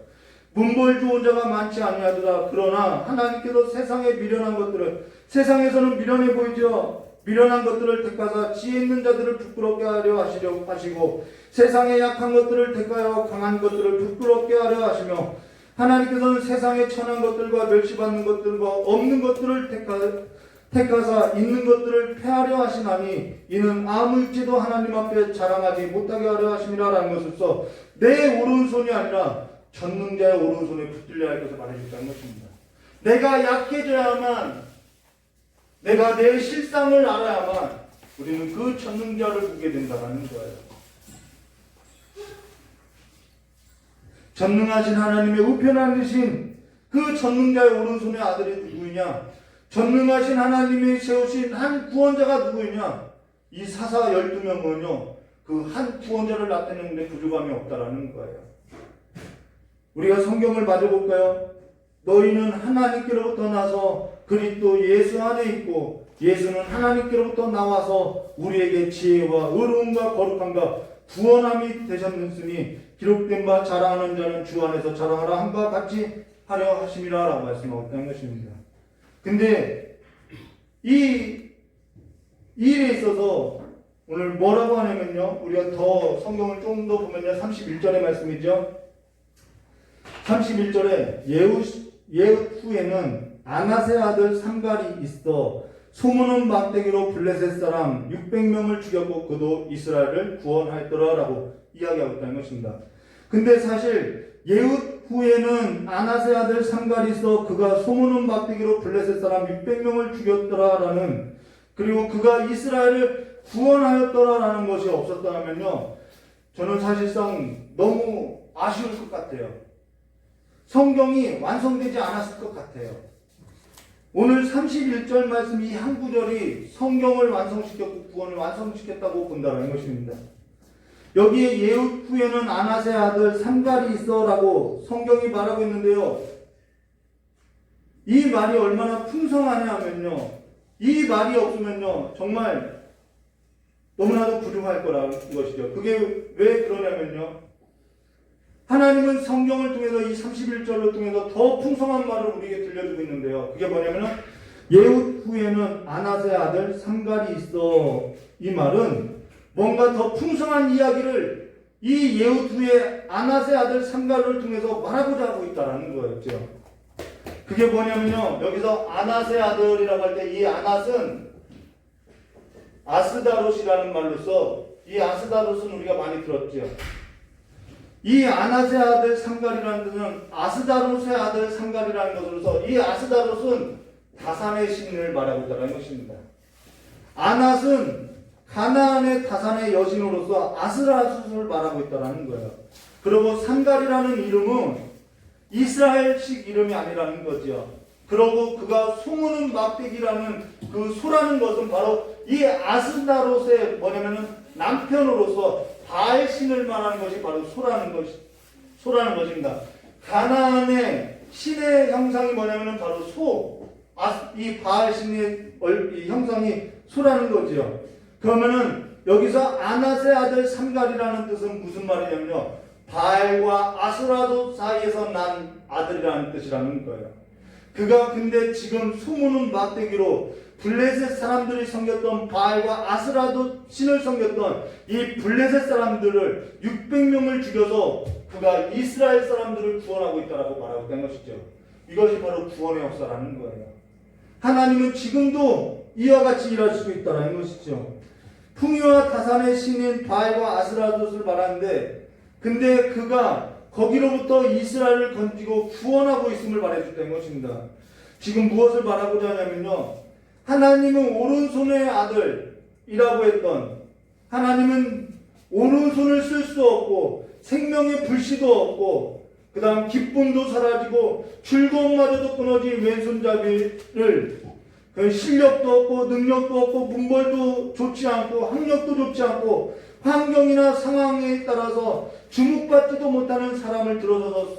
문벌 좋은 자가 많지 아니하더라. 그러나 하나님께서 세상에 미련한 것들을 세상에서는 미련해 보이죠. 미련한 것들을 택하사 지혜 있는 자들을 부끄럽게 하려 하시고 세상에 약한 것들을 택하여 강한 것들을 부끄럽게 하려 하시며 하나님께서는 세상에 천한 것들과 멸시받는 것들과 없는 것들을 택하사 있는 것들을 폐하려 하시나니 이는 아무 일체도 하나님 앞에 자랑하지 못하게 하려 하심이라라는 것으로서 내 오른손이 아니라 전능자의 오른손에 붙들려야 할 것을 말해줬다는 것입니다. 내가 약해져야만 내가 내 실상을 알아야만 우리는 그 전능자를 보게 된다는 거예요. 전능하신 하나님의 우편하신 그 전능자의 오른손의 아들이 누구이냐? 전능하신 하나님이 세우신 한 구원자가 누구이냐? 이 사사 12명은요 그 한 구원자를 나타내는데 부족함이 없다라는 거예요. 우리가 성경을 맞아볼까요? 너희는 하나님께로부터 나서 그리스도 예수 안에 있고 예수는 하나님께로부터 나와서 우리에게 지혜와 의로움과 거룩함과 구원함이 되셨으니 기록된 바 자랑하는 자는 주 안에서 자랑하라 한 바 같이 하려 하심이라 라고 말씀하고 있다는 것입니다. 근데 이 일에 있어서 오늘 뭐라고 하냐면요 우리가 더 성경을 좀 더 보면요 31절의 말씀이죠. 31절에 예후에는 아나세 아들 삼갈이 있어 소문은 막대기로 블레셋 사람 600명을 죽였고 그도 이스라엘을 구원하였더라 라고 이야기하고 있다는 것입니다. 근데 사실 예후에는 아나세 아들 삼갈이 있어 그가 소문은 막대기로 블레셋 사람 600명을 죽였더라 라는 그리고 그가 이스라엘을 구원하였더라 라는 것이 없었다면요 저는 사실상 너무 아쉬울 것 같아요. 성경이 완성되지 않았을 것 같아요. 오늘 31절 말씀 이 한 구절이 성경을 완성시켰고 구원을 완성시켰다고 본다는 것입니다. 여기에 예후 후에는 아나세 아들 삼갈이 있어라고 성경이 말하고 있는데요. 이 말이 얼마나 풍성하냐 하면요. 이 말이 없으면요. 정말 너무나도 부족할 거라는 것이죠. 그게 왜 그러냐면요. 하나님은 성경을 통해서 이 31절을 통해서 더 풍성한 말을 우리에게 들려주고 있는데요. 그게 뭐냐면은 예후 후에는 아나세 아들 삼갈이 있어. 이 말은 뭔가 더 풍성한 이야기를 이 예후 후에 아나세 아들 삼갈을 통해서 말하고자 하고 있다는 거였죠. 그게 뭐냐면요. 여기서 아낫의 아들이라고 할 때 이 아낫은 아스다롯이라는 말로써 이 아스다롯은 우리가 많이 들었죠. 이 아낫의 아들 삼갈이라는 뜻은 아스다롯의 아들 삼갈이라는 것으로서 이 아스다롯은 다산의 신을 말하고 있다는 것입니다. 아낫은 가나안의 다산의 여신으로서 아스라숫을 말하고 있다는 거예요. 그리고 삼갈이라는 이름은 이스라엘식 이름이 아니라는 거죠. 그러고 그가 소무는 막대기라는 그 소라는 것은 바로 이 아스다롯의 뭐냐면은 남편으로서 바알 신을 말하는 것이 바로 소라는 것입니다. 가나안의 신의 형상이 뭐냐면은 바로 이 바알 신의 이 형상이 소라는 거죠. 그러면은 여기서 아낫의 아들 삼갈이라는 뜻은 무슨 말이냐면요. 바알과 아스라도 사이에서 난 아들이라는 뜻이라는 거예요. 그가 근데 지금 소문은 막대기로 블레셋 사람들이 섬겼던 바알과 아스라도 신을 섬겼던 이 블레셋 사람들을 600명을 죽여서 그가 이스라엘 사람들을 구원하고 있다라고 말하고 있는 것이죠. 이것이 바로 구원의 역사라는 거예요. 하나님은 지금도 이와 같이 일하시고 있다는 것이죠. 풍요와 다산의 신인 바알과 아스라도를 말하는데 근데 그가 거기로부터 이스라엘을 건지고 구원하고 있음을 말해줬다는 것입니다. 지금 무엇을 말하고자 하냐면요. 하나님은 오른손의 아들이라고 했던 하나님은 오른손을 쓸 수 없고 생명의 불씨도 없고 그 다음 기쁨도 사라지고 즐거움마저도 끊어진 왼손잡이를 실력도 없고 능력도 없고 문벌도 좋지 않고 학력도 좋지 않고 환경이나 상황에 따라서 주목받지도 못하는 사람을 들어서서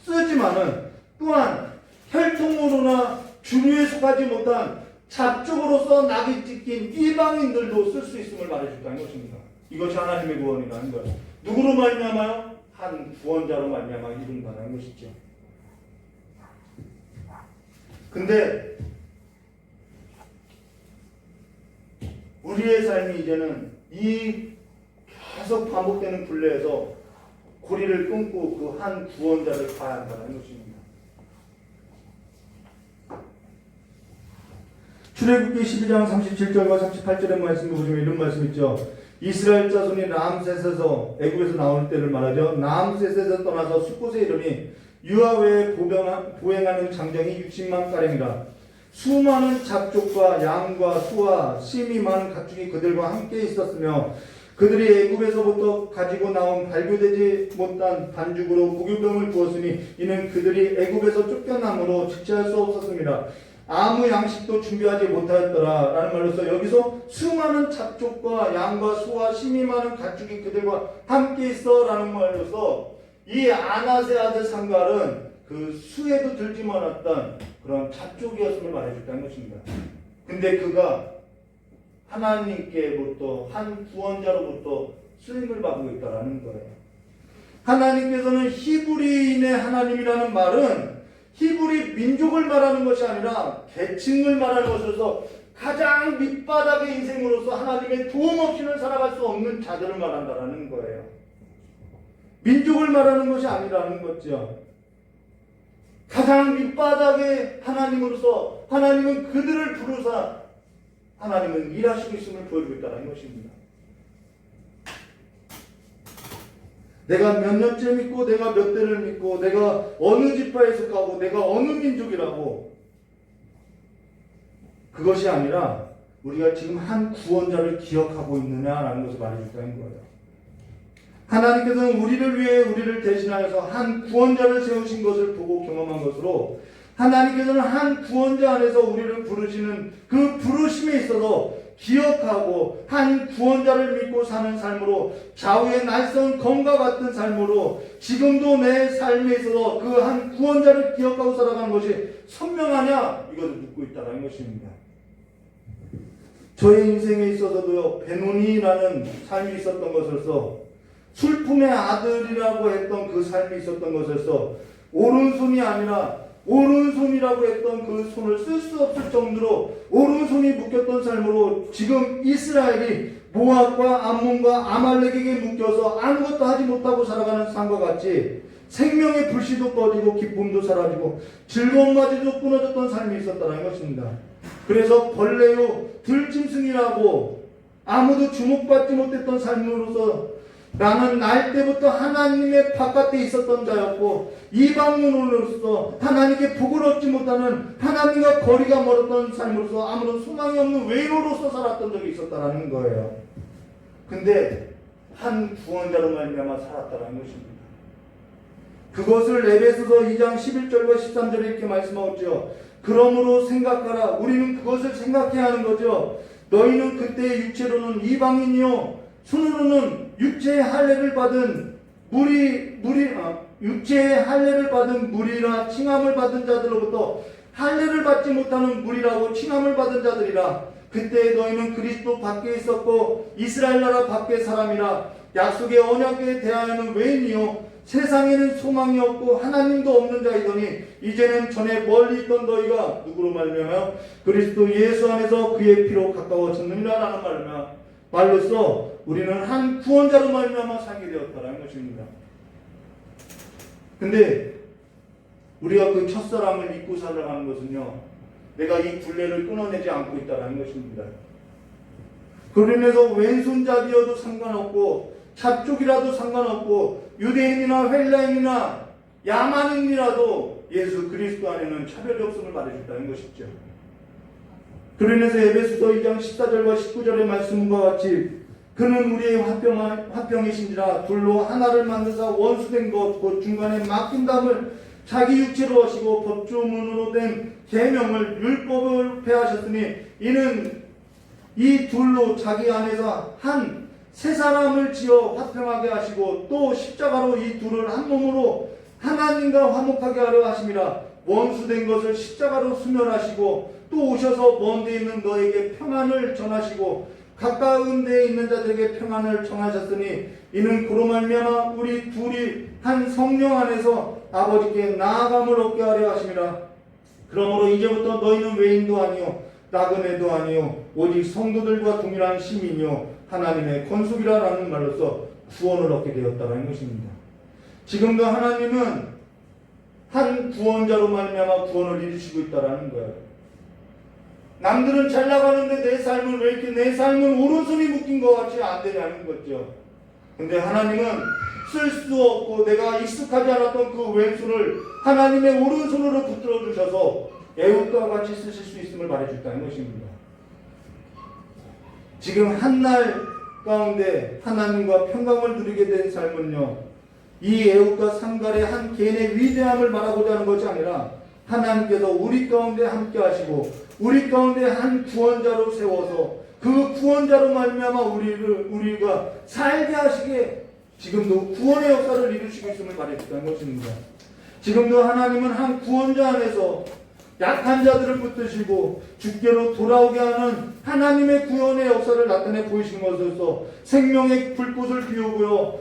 쓰지만은 또한 혈통으로나 주류에 속하지 못한 잡족으로서 낙이 찍힌 이방인들도 쓸 수 있음을 말해줬다는 것입니다. 이것이 하나님의 구원이라는 거예요. 누구로 말미암아요? 한 구원자로 말미암아 이룬다는 것이죠. 근데 우리의 삶이 이제는 이 계속 반복되는 굴레에서 고리를 끊고 그 한 구원자를 봐야 한다는 것입니다. 출애굽기 12장 37절과 38절의 말씀을 보시면 이런 말씀 있죠. 이스라엘 자손이 라암셋에서 애굽에서 나올 때를 말하죠. 라암셋에서 떠나서 숫곳에 이르니 유아외에 보행하는 장정이 60만 가량이라. 수많은 잡족과 양과 소와 심이 많은 가축이 그들과 함께 있었으며 그들이 애굽에서부터 가지고 나온 발교되지 못한 반죽으로 무교병을 부었으니 이는 그들이 애굽에서 쫓겨남으로 직시할 수 없었습니다. 아무 양식도 준비하지 못하였더라 라는 말로서 여기서 수많은 잡족과 양과 소와 심이 많은 가축이 그들과 함께 있어 라는 말로서 이 아낫의 아들 삼갈은 그 수에도 들지 못했던 그런 잡족이었음을 말해줬다는 것입니다. 근데 그가 하나님께부터 한 구원자로부터 쓰임을 받고 있다는 거예요. 하나님께서는 히브리인의 하나님이라는 말은 히브리 민족을 말하는 것이 아니라 계층을 말하는 것으로서 가장 밑바닥의 인생으로서 하나님의 도움 없이는 살아갈 수 없는 자들을 말한다는 거예요. 민족을 말하는 것이 아니라는 거죠. 가장 밑바닥의 하나님으로서 하나님은 그들을 부르사 하나님은 일하시고 있음을 보여주고 있다는 것입니다. 내가 몇 년째 믿고 내가 몇 대를 믿고 내가 어느 지파에 속하고 내가 어느 민족이라고 그것이 아니라 우리가 지금 한 구원자를 기억하고 있느냐라는 것을 말해줬다는 거예요. 하나님께서는 우리를 위해 우리를 대신하여서 한 구원자를 세우신 것을 보고 경험한 것으로 하나님께서는 한 구원자 안에서 우리를 부르시는 그 부르심에 있어서 기억하고 한 구원자를 믿고 사는 삶으로 좌우의 날선 검과 같은 삶으로 지금도 내 삶에 있어서 그 한 구원자를 기억하고 살아가는 것이 선명하냐? 이것을 묻고 있다는 것입니다. 저의 인생에 있어서도요, 베노니라는 삶이 있었던 것으로서 술품의 아들이라고 했던 그 삶이 있었던 것에서 오른손이 아니라 오른손이라고 했던 그 손을 쓸 수 없을 정도로 오른손이 묶였던 삶으로 지금 이스라엘이 모압과 암몬과 아말렉에게 묶여서 아무것도 하지 못하고 살아가는 삶과 같이 생명의 불씨도 꺼지고 기쁨도 사라지고 즐거움마저도 끊어졌던 삶이 있었다는 것입니다. 그래서 벌레요 들짐승이라고 아무도 주목받지 못했던 삶으로서 나는 날 때부터 하나님의 바깥에 있었던 자였고 이방인으로서 하나님께 복을 얻지 못하는 하나님과 거리가 멀었던 삶으로서 아무런 소망이 없는 외로로서 살았던 적이 있었다는 거예요. 근데 한 구원자로 말미암아 살았다는 것입니다. 그것을 에베소서 2장 11절과 13절에 이렇게 말씀하죠. 그러므로 생각하라. 우리는 그것을 생각해야 하는 거죠. 너희는 그때 육체로는 이방인이요 손으로는 육체의 할례를 받은 육체의 할례를 받은 무리라 칭함을 받은 자들로부터 할례를 받지 못하는 무리라고 칭함을 받은 자들이라. 그때 너희는 그리스도 밖에 있었고 이스라엘 나라 밖의 사람이라. 약속의 언약에 대하여는 외인이요 세상에는 소망이 없고 하나님도 없는 자이더니 이제는 전에 멀리 있던 너희가 누구로 말미암아 그리스도 예수 안에서 그의 피로 가까워졌느니라 라는 말로써 우리는 한 구원자로 말미암아 살게 되었다는 것입니다. 근데 우리가 그 첫사람을 잊고 살아가는 것은요, 내가 이 굴레를 끊어내지 않고 있다는 것입니다. 그로 인해서 왼손잡이여도 상관없고 잡족이라도 상관없고 유대인이나 헬라인이나 야만인이라도 예수 그리스도 안에는 차별이 없음을 말해준다는 것이죠. 그로 인해서 에베소서 2장 14절과 19절의 말씀과 같이 그는 우리의 화평이신지라 둘로 하나를 만드사 원수된 것 곧 중간에 막힌 담을 자기 육체로 하시고 법조문으로 된 계명을 율법을 폐하셨으니 이는 이 둘로 자기 안에서 한 세 사람을 지어 화평하게 하시고 또 십자가로 이 둘을 한 몸으로 하나님과 화목하게 하려 하심이라. 원수된 것을 십자가로 수멸하시고 또 오셔서 먼 데 있는 너에게 평안을 전하시고 가까운 데에 있는 자들에게 평안을 전하셨으니 이는 그로 말미암아 우리 둘이 한 성령 안에서 아버지께 나아감을 얻게 하려 하심이라. 그러므로 이제부터 너희는 외인도 아니요 나그네도 아니요 오직 성도들과 동일한 시민이요 하나님의 권속이라는 말로써 구원을 얻게 되었다는 것입니다. 지금도 하나님은 한 구원자로 말미암아 구원을 이루시고 있다는 거예요. 남들은 잘 나가는데 내 삶은 왜 이렇게 내 삶은 오른손이 묶인 것 같이 안 되냐는 거죠. 근데 하나님은 쓸 수 없고 내가 익숙하지 않았던 그 왼손을 하나님의 오른손으로 붙들어 주셔서 애국과 같이 쓰실 수 있음을 말해줬다는 것입니다. 지금 한날 가운데 하나님과 평강을 누리게 된 삶은요, 이 애국과 상갈의 한 개인의 위대함을 말하고자 하는 것이 아니라 하나님께서 우리 가운데 함께 하시고 우리 가운데 한 구원자로 세워서 그 구원자로 말미암아 우리가 살게 하시게 지금도 구원의 역사를 이루시고 있음을 말해줬다는 것입니다. 지금도 하나님은 한 구원자 안에서 약한 자들을 붙드시고 주께로 돌아오게 하는 하나님의 구원의 역사를 나타내 보이시는 것으로서 생명의 불꽃을 피우고요,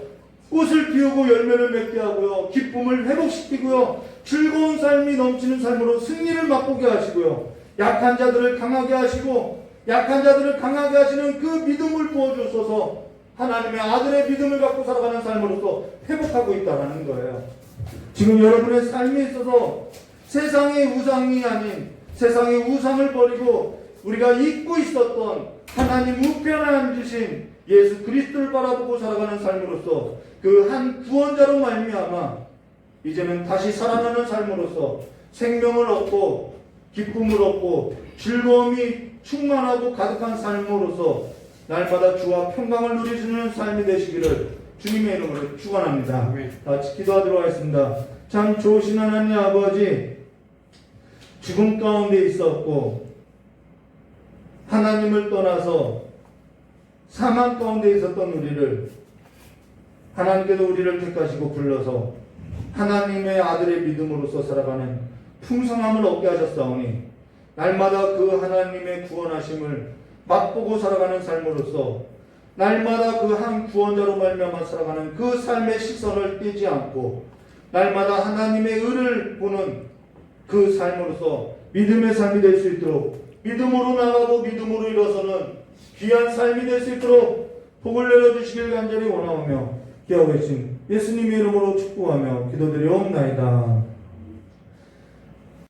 꽃을 피우고 열매를 맺게 하고요, 기쁨을 회복시키고요, 즐거운 삶이 넘치는 삶으로 승리를 맛보게 하시고요, 약한 자들을 강하게 하시고 약한 자들을 강하게 하시는 그 믿음을 부어주셔서 하나님의 아들의 믿음을 갖고 살아가는 삶으로서 회복하고 있다는 거예요. 지금 여러분의 삶에 있어서 세상의 우상이 아닌 세상의 우상을 버리고 우리가 잊고 있었던 하나님 우편에 주신 예수 그리스도를 바라보고 살아가는 삶으로서 그 한 구원자로 말미암아 이제는 다시 살아나는 삶으로서 생명을 얻고 기쁨을 얻고 즐거움이 충만하고 가득한 삶으로서 날마다 주와 평강을 누리시는 삶이 되시기를 주님의 이름으로 축원합니다. 같이 기도하도록 하겠습니다. 참 좋으신 하나님 아버지, 죽음 가운데 있었고 하나님을 떠나서 사망 가운데 있었던 우리를 하나님께서 우리를 택하시고 불러서 하나님의 아들의 믿음으로서 살아가는 풍성함을 얻게 하셨사오니 날마다 그 하나님의 구원하심을 맛보고 살아가는 삶으로서 날마다 그 한 구원자로 말미암아 살아가는 그 삶의 시선을 떼지 않고 날마다 하나님의 의를 보는 그 삶으로서 믿음의 삶이 될 수 있도록 믿음으로 나가고 믿음으로 일어서는 귀한 삶이 될 수 있도록 복을 내려주시길 간절히 원하오며 기하고 계신 예수님의 이름으로 축복하며 기도드리옵나이다.